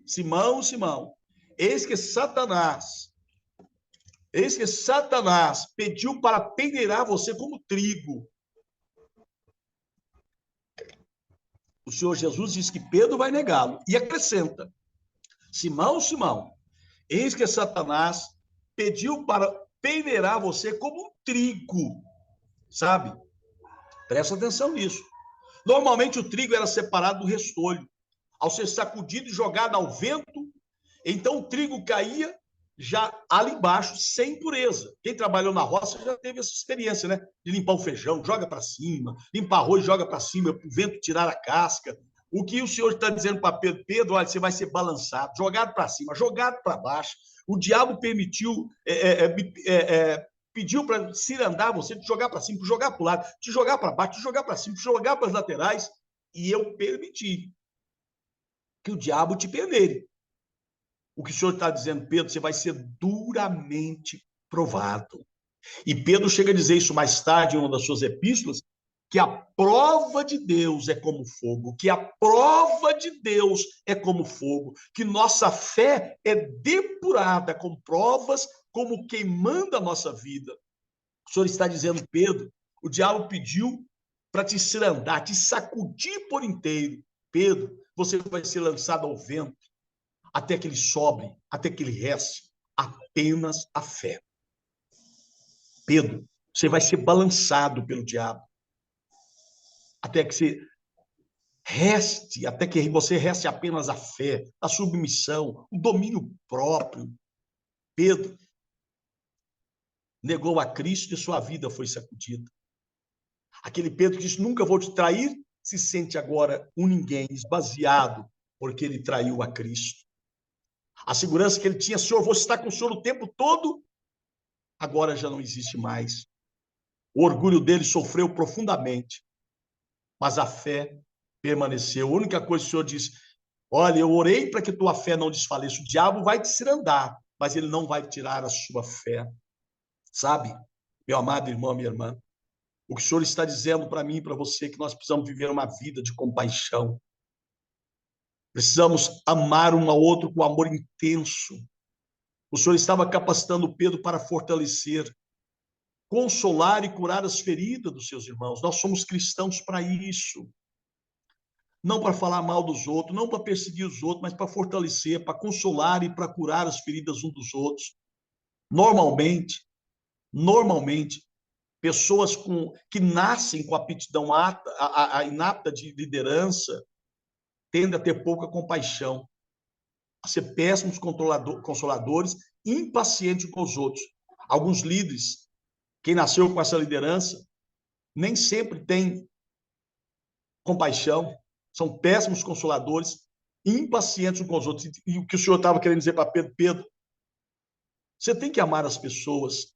Simão, Simão, eis que Satanás pediu para peneirar você como trigo. O Senhor Jesus diz que Pedro vai negá-lo e acrescenta: Simão, Simão, eis que Satanás pediu para peneirar você como um trigo, sabe? Presta atenção nisso. Normalmente o trigo era separado do restolho. Ao ser sacudido e jogado ao vento, então o trigo caía já ali embaixo, sem pureza. Quem trabalhou na roça já teve essa experiência, né? De limpar o feijão, joga para cima, limpar arroz, joga para cima, para o vento tirar a casca. O que o Senhor está dizendo para Pedro? Pedro, olha, você vai ser balançado, jogado para cima, jogado para baixo. O diabo permitiu, pediu para cirandar você, te jogar para cima, te jogar para o lado, te jogar para baixo, te jogar para cima, te jogar para as laterais, e eu permiti que o diabo te peneire. O que o Senhor está dizendo, Pedro, você vai ser duramente provado. E Pedro chega a dizer isso mais tarde em uma das suas epístolas, que a prova de Deus é como fogo, que a prova de Deus é como fogo, que nossa fé é depurada com provas como queimando a nossa vida. O Senhor está dizendo, Pedro, o diabo pediu para te cirandar, te sacudir por inteiro. Pedro, você vai ser lançado ao vento, até que ele sobre, até que ele reste apenas a fé. Pedro, você vai ser balançado pelo diabo, até que você reste apenas a fé, a submissão, o domínio próprio. Pedro negou a Cristo e sua vida foi sacudida. Aquele Pedro que disse, nunca vou te trair, se sente agora um ninguém, esvaziado, porque ele traiu a Cristo. A segurança que ele tinha, Senhor, vou estar com o Senhor o tempo todo, agora já não existe mais. O orgulho dele sofreu profundamente, mas a fé permaneceu. A única coisa que o Senhor disse, olha, eu orei para que tua fé não desfaleça. O diabo vai te cirandar, mas ele não vai tirar a sua fé. Sabe, meu amado irmão, minha irmã, o que o Senhor está dizendo para mim e para você, que nós precisamos viver uma vida de compaixão. Precisamos amar um ao outro com amor intenso. O Senhor estava capacitando Pedro para fortalecer, consolar e curar as feridas dos seus irmãos. Nós somos cristãos para isso. Não para falar mal dos outros, não para perseguir os outros, mas para fortalecer, para consolar e para curar as feridas uns dos outros. Normalmente, pessoas que nascem com aptidão inapta de liderança tendem a ter pouca compaixão, a ser péssimos consoladores, impacientes com os outros. Alguns líderes, quem nasceu com essa liderança, nem sempre tem compaixão, são péssimos consoladores, impacientes com os outros. E o que o Senhor estava querendo dizer para Pedro, Pedro, você tem que amar as pessoas,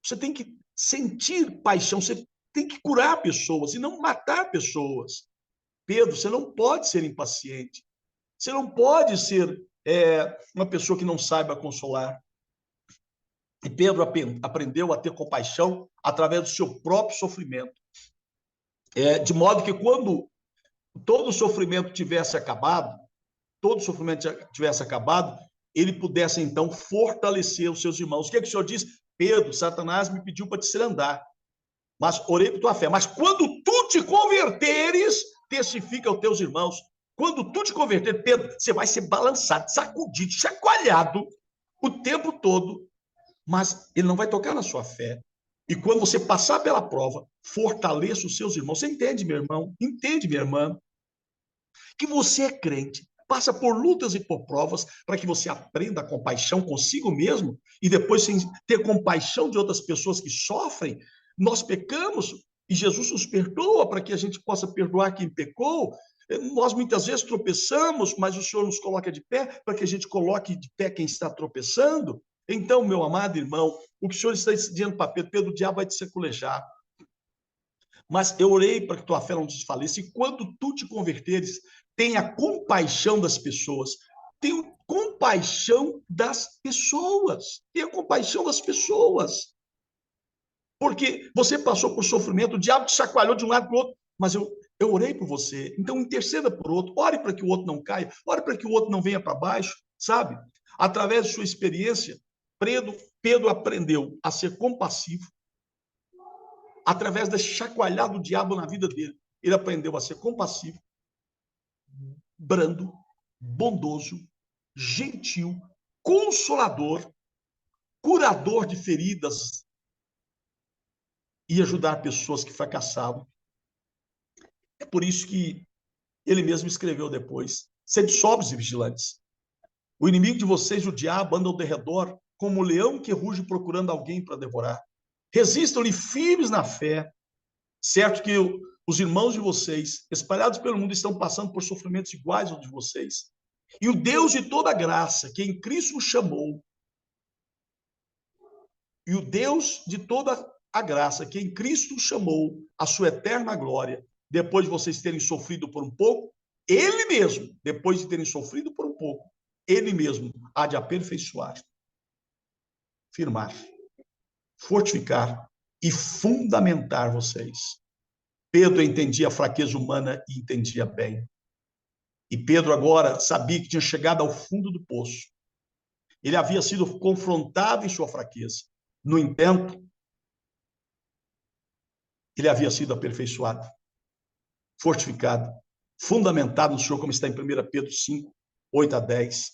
você tem que sentir paixão, você tem que curar pessoas e não matar pessoas. Pedro, você não pode ser impaciente, você não pode ser uma pessoa que não saiba consolar. E Pedro aprendeu a ter compaixão através do seu próprio sofrimento. De modo que quando todo o sofrimento tivesse acabado, ele pudesse então fortalecer os seus irmãos. O que o Senhor diz? Pedro, Satanás me pediu para te cirandar, mas orei por tua fé. Mas quando tu te converteres, testifica aos teus irmãos. Quando tu te converter, Pedro, você vai ser balançado, sacudido, chacoalhado o tempo todo, mas ele não vai tocar na sua fé. E quando você passar pela prova, fortaleça os seus irmãos. Você entende, meu irmão? Entende, minha irmã? Que você é crente, passa por lutas e por provas para que você aprenda a compaixão consigo mesmo e depois ter compaixão de outras pessoas que sofrem. Nós pecamos e Jesus nos perdoa para que a gente possa perdoar quem pecou. Nós muitas vezes tropeçamos, mas o Senhor nos coloca de pé para que a gente coloque de pé quem está tropeçando. Então, meu amado irmão, o que o Senhor está dizendo para Pedro, Pedro, o diabo vai te seculejar. Mas eu orei para que tua fé não desfaleça. E quando tu te converteres, tenha compaixão das pessoas. Tenha compaixão das pessoas. Tenha compaixão das pessoas. Porque você passou por sofrimento, o diabo te chacoalhou de um lado para o outro, mas eu orei por você. Então interceda por outro. Ore para que o outro não caia. Ore para que o outro não venha para baixo, sabe? Através de sua experiência, Pedro aprendeu a ser compassivo, através da chacoalhada do diabo na vida dele. Ele aprendeu a ser compassivo, brando, bondoso, gentil, consolador, curador de feridas e ajudar pessoas que fracassavam. É por isso que ele mesmo escreveu depois: sede sóbrios e vigilantes. O inimigo de vocês, o diabo, anda ao derredor como um leão que ruge procurando alguém para devorar. Resistam-lhe firmes na fé, certo que os irmãos de vocês, espalhados pelo mundo, estão passando por sofrimentos iguais aos de vocês. E o Deus de toda graça, que em Cristo os chamou, e o Deus de toda a graça, que em Cristo os chamou à sua eterna glória, depois de vocês terem sofrido por um pouco, ele mesmo, depois de terem sofrido por um pouco, ele mesmo há de aperfeiçoar, firmar, fortificar e fundamentar vocês. Pedro entendia a fraqueza humana e entendia bem. E Pedro agora sabia que tinha chegado ao fundo do poço. Ele havia sido confrontado em sua fraqueza. No entanto, ele havia sido aperfeiçoado, fortificado, fundamentado no Senhor, como está em 1 Pedro 5, 8 a 10.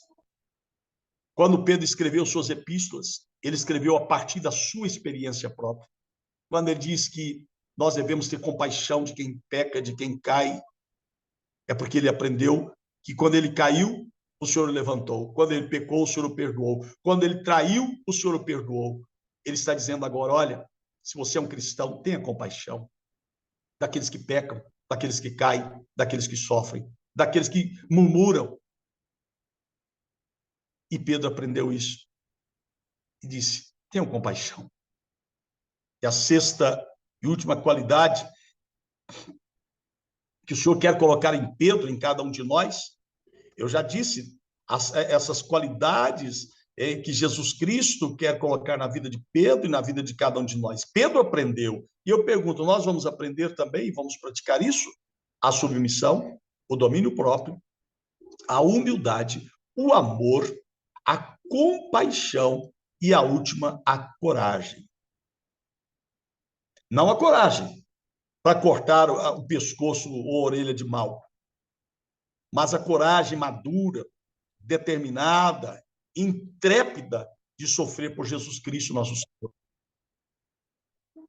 Quando Pedro escreveu suas epístolas, ele escreveu a partir da sua experiência própria. Quando ele diz que nós devemos ter compaixão de quem peca, de quem cai, é porque ele aprendeu que quando ele caiu, o Senhor o levantou. Quando ele pecou, o Senhor o perdoou. Quando ele traiu, o Senhor o perdoou. Ele está dizendo agora, olha, se você é um cristão, tenha compaixão daqueles que pecam, daqueles que caem, daqueles que sofrem, daqueles que murmuram. E Pedro aprendeu isso e disse, tenham compaixão. E a sexta e última qualidade que o Senhor quer colocar em Pedro, em cada um de nós, eu já disse, essas qualidades que Jesus Cristo quer colocar na vida de Pedro e na vida de cada um de nós. Pedro aprendeu. E eu pergunto, nós vamos aprender também e vamos praticar isso? A submissão, o domínio próprio, a humildade, o amor, a compaixão e a última, a coragem. Não a coragem para cortar o pescoço ou a orelha de mal, mas a coragem madura, determinada, intrépida de sofrer por Jesus Cristo, nosso Senhor.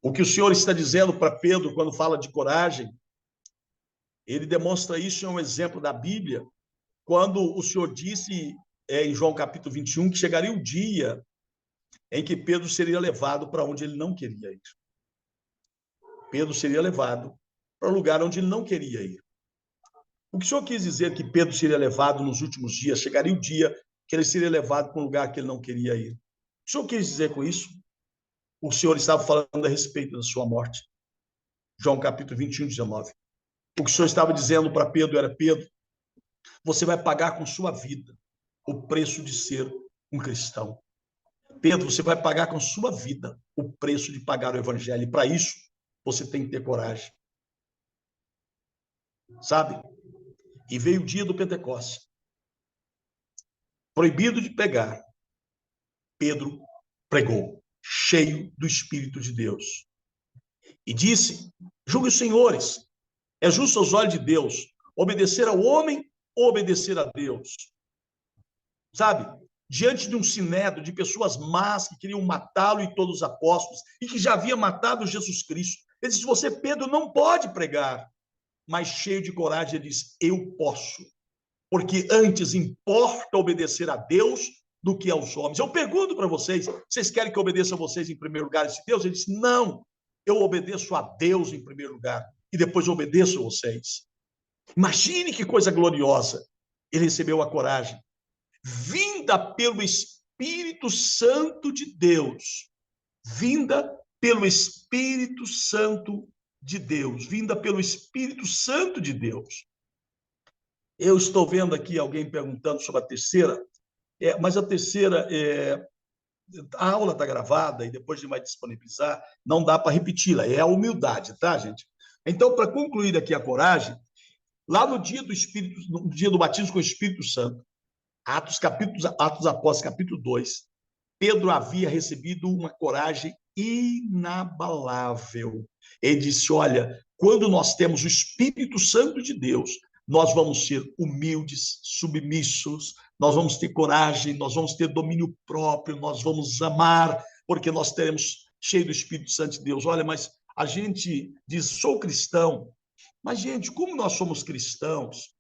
O que o Senhor está dizendo para Pedro quando fala de coragem, ele demonstra isso em um exemplo da Bíblia, quando o Senhor disse em João capítulo 21 que chegaria o dia em que Pedro seria levado para onde ele não queria ir. Pedro seria levado para o lugar onde ele não queria ir. O que o Senhor quis dizer que Pedro seria levado nos últimos dias, chegaria o dia que ele seria levado para um lugar que ele não queria ir. O que o Senhor quis dizer com isso? O Senhor estava falando a respeito da sua morte. João capítulo 21, 19. O que o Senhor estava dizendo para Pedro era, Pedro, você vai pagar com sua vida o preço de ser um cristão. Pedro, você vai pagar com sua vida o preço de pagar o evangelho. E para isso, você tem que ter coragem. Sabe? E veio o dia do Pentecostes. Proibido de pregar, Pedro pregou, cheio do Espírito de Deus. E disse, julgue os senhores, é justo aos olhos de Deus obedecer ao homem obedecer a Deus. Sabe? Diante de um sinédrio de pessoas más que queriam matá-lo e todos os apóstolos, e que já havia matado Jesus Cristo. Ele disse, você, Pedro, não pode pregar. Mas cheio de coragem, ele diz, eu posso. Porque antes importa obedecer a Deus do que aos homens. Eu pergunto para vocês, vocês querem que eu obedeça a vocês em primeiro lugar esse Deus? Ele disse, não, eu obedeço a Deus em primeiro lugar, e depois eu obedeço a vocês. Imagine que coisa gloriosa. Ele recebeu a coragem, vinda pelo Espírito Santo de Deus, vinda pelo Espírito Santo de Deus, vinda pelo Espírito Santo de Deus. Eu estou vendo aqui alguém perguntando sobre a terceira, mas a terceira, a aula está gravada e depois a gente vai disponibilizar, não dá para repeti-la, é a humildade, tá, gente? Então, para concluir aqui a coragem, lá no dia do batismo com o Espírito Santo, Atos Apóstolos, capítulo 2, Pedro havia recebido uma coragem inabalável. Ele disse, olha, quando nós temos o Espírito Santo de Deus, nós vamos ser humildes, submissos, nós vamos ter coragem, nós vamos ter domínio próprio, nós vamos amar, porque nós teremos cheio do Espírito Santo de Deus. Olha, mas a gente diz, sou cristão, mas, gente, como nós somos cristãos?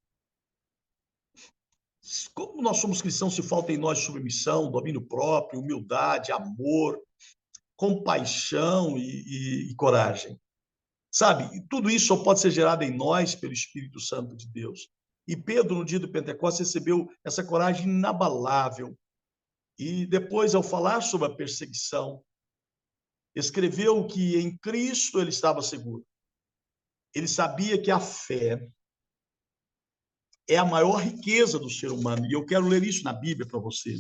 Como nós somos cristãos se falta em nós submissão, domínio próprio, humildade, amor, compaixão e coragem? Sabe, tudo isso só pode ser gerado em nós pelo Espírito Santo de Deus. E Pedro, no dia do Pentecostes, recebeu essa coragem inabalável. E depois, ao falar sobre a perseguição, escreveu que em Cristo ele estava seguro. Ele sabia que a fé é a maior riqueza do ser humano. E eu quero ler isso na Bíblia para você.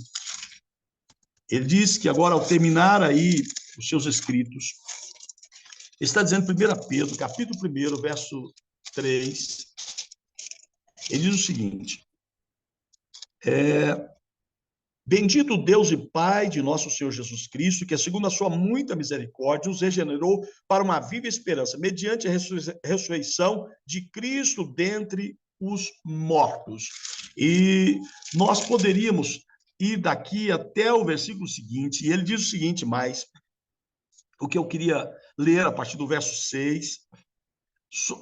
Ele diz que agora, ao terminar aí os seus escritos, está dizendo 1 Pedro, capítulo 1, verso 3, ele diz o seguinte, bendito Deus e Pai de nosso Senhor Jesus Cristo, que segundo a sua muita misericórdia, os regenerou para uma viva esperança, mediante a ressurreição de Cristo dentre os mortos. E nós poderíamos ir daqui até o versículo seguinte, e ele diz o seguinte mais, o que eu queria ler a partir do verso 6,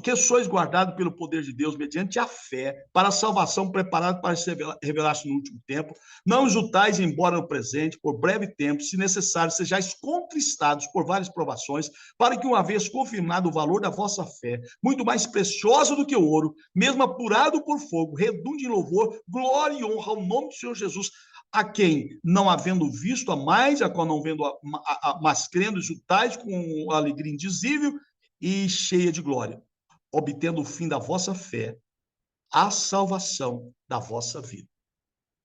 que sois guardados pelo poder de Deus mediante a fé para a salvação preparada para se revelar-se no último tempo, não exultais embora no presente, por breve tempo, se necessário, sejais contristados por várias provações, para que uma vez confirmado o valor da vossa fé, muito mais preciosa do que o ouro, mesmo apurado por fogo, redunde em louvor, glória e honra ao nome do Senhor Jesus, a quem, não havendo visto a mais, a qual não vendo, mas crendo, exultais com alegria indizível e cheia de glória, obtendo o fim da vossa fé, a salvação da vossa vida.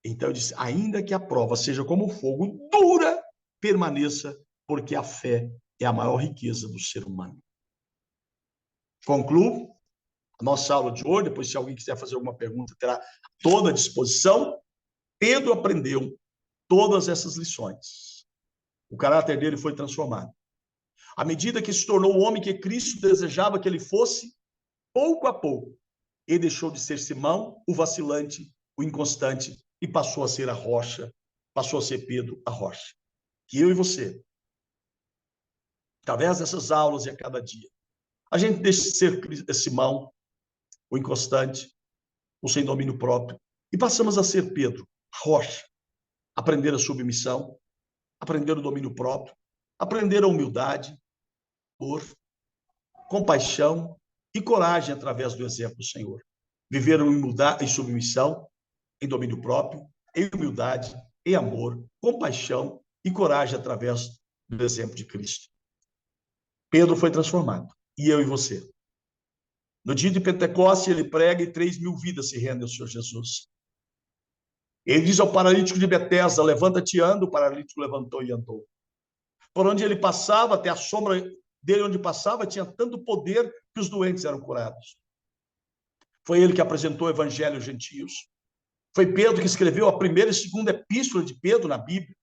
Então eu disse, ainda que a prova seja como fogo, dura, permaneça, porque a fé é a maior riqueza do ser humano. Concluo a nossa aula de hoje, depois se alguém quiser fazer alguma pergunta, terá toda a disposição. Pedro aprendeu todas essas lições. O caráter dele foi transformado. À medida que se tornou o homem que Cristo desejava que ele fosse, pouco a pouco, ele deixou de ser Simão, o vacilante, o inconstante, e passou a ser a rocha, passou a ser Pedro, a rocha. Que eu e você, através dessas aulas e a cada dia, a gente deixe de ser Simão, o inconstante, o sem domínio próprio, e passamos a ser Pedro, a rocha, aprender a submissão, aprender o domínio próprio, aprender a humildade, por compaixão e coragem através do exemplo do Senhor. Viver em submissão, em domínio próprio, em humildade, em amor, compaixão e coragem através do exemplo de Cristo. Pedro foi transformado, e eu e você. No dia de Pentecostes, ele prega e 3.000 vidas se rendem ao Senhor Jesus. Ele diz ao paralítico de Betesda, levanta-te e anda, o paralítico levantou e andou. Por onde ele passava, até a sombra dele onde passava, tinha tanto poder que os doentes eram curados. Foi ele que apresentou o evangelho aos gentios. Foi Pedro que escreveu a primeira e segunda epístola de Pedro na Bíblia,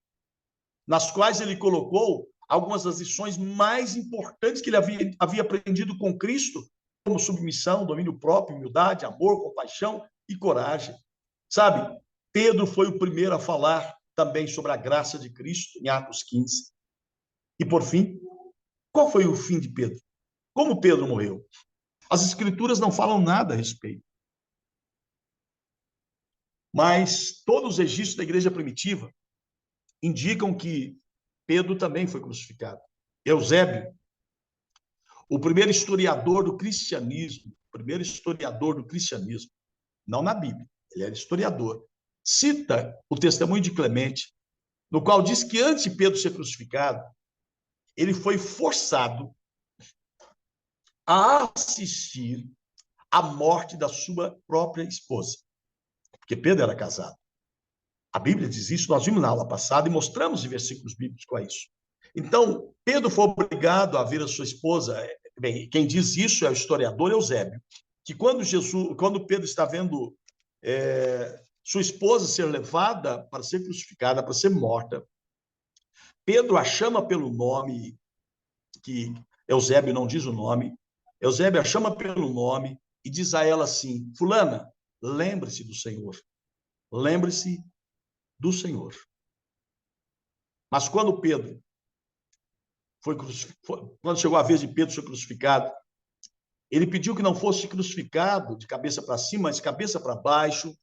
nas quais ele colocou algumas das lições mais importantes que ele havia aprendido com Cristo, como submissão, domínio próprio, humildade, amor, compaixão e coragem. Sabe, Pedro foi o primeiro a falar também sobre a graça de Cristo, em Atos 15. E, por fim, qual foi o fim de Pedro? Como Pedro morreu? As Escrituras não falam nada a respeito. Mas todos os registros da igreja primitiva indicam que Pedro também foi crucificado. Eusébio, o primeiro historiador do cristianismo, não na Bíblia, ele era historiador, cita o testemunho de Clemente, no qual diz que antes de Pedro ser crucificado, ele foi forçado a assistir à morte da sua própria esposa, porque Pedro era casado. A Bíblia diz isso, nós vimos na aula passada e mostramos em versículos bíblicos com isso. Então, Pedro foi obrigado a ver a sua esposa. Bem, quem diz isso é o historiador Eusébio, que quando Pedro está vendo sua esposa ser levada para ser crucificada, para ser morta, Pedro a chama pelo nome, que Eusébio não diz o nome, Eusébio a chama pelo nome e diz a ela assim: fulana, lembre-se do Senhor, lembre-se do Senhor. Mas quando quando chegou a vez de Pedro ser crucificado, ele pediu que não fosse crucificado de cabeça para cima, mas de cabeça para baixo,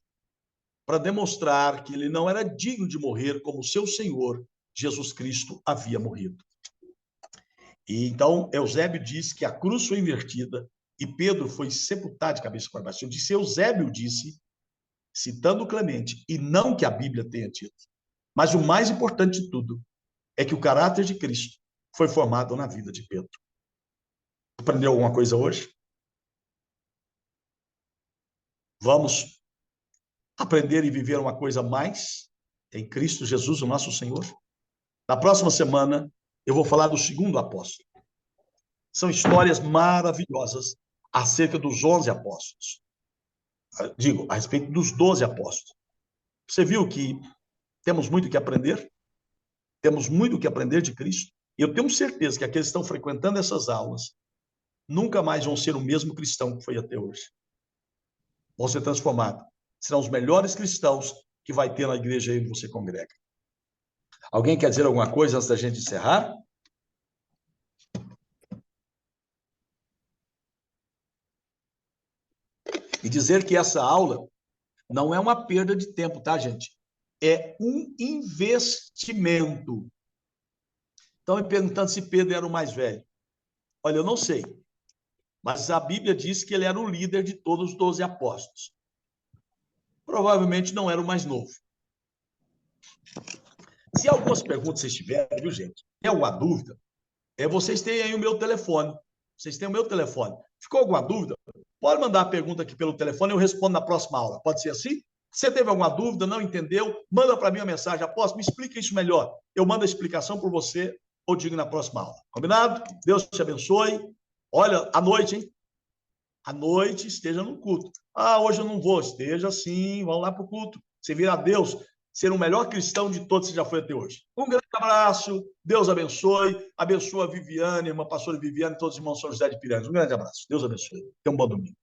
para demonstrar que ele não era digno de morrer como seu Senhor, Jesus Cristo, havia morrido. E então Eusébio diz que a cruz foi invertida e Pedro foi sepultado de cabeça para baixo. Eusébio disse, citando Clemente, e não que a Bíblia tenha dito. Mas o mais importante de tudo é que o caráter de Cristo foi formado na vida de Pedro. Aprendeu alguma coisa hoje? Vamos aprender e viver uma coisa mais em Cristo Jesus, o nosso Senhor? Na próxima semana, eu vou falar do segundo apóstolo. São histórias maravilhosas acerca dos 11 apóstolos. Digo, a respeito dos 12 apóstolos. Você viu que temos muito o que aprender? Temos muito o que aprender de Cristo? E eu tenho certeza que aqueles que estão frequentando essas aulas nunca mais vão ser o mesmo cristão que foi até hoje. Vão ser transformados. Serão os melhores cristãos que vai ter na igreja aí que você congrega. Alguém quer dizer alguma coisa antes da gente encerrar? E dizer que essa aula não é uma perda de tempo, tá, gente? É um investimento. Estão me perguntando se Pedro era o mais velho. Olha, eu não sei. Mas a Bíblia diz que ele era o líder de todos os 12 apóstolos. Provavelmente não era o mais novo. Se algumas perguntas vocês tiverem, viu, gente? Tem alguma dúvida? Vocês têm aí o meu telefone. Vocês têm o meu telefone. Ficou alguma dúvida? Pode mandar a pergunta aqui pelo telefone e eu respondo na próxima aula. Pode ser assim? Se você teve alguma dúvida, não entendeu, manda para mim uma mensagem. Apóstolo, me explica isso melhor. Eu mando a explicação por você ou digo na próxima aula. Combinado? Deus te abençoe. Olha, à noite, hein? À noite, esteja no culto. Ah, hoje eu não vou. Esteja sim, vamos lá para o culto. Você virá a Deus, ser o melhor cristão de todos que já foi até hoje. Um grande abraço, Deus abençoe, abençoa a Viviane, irmã pastora Viviane e todos os irmãos São José de Piranhas. Um grande abraço, Deus abençoe. Tenha um bom domingo.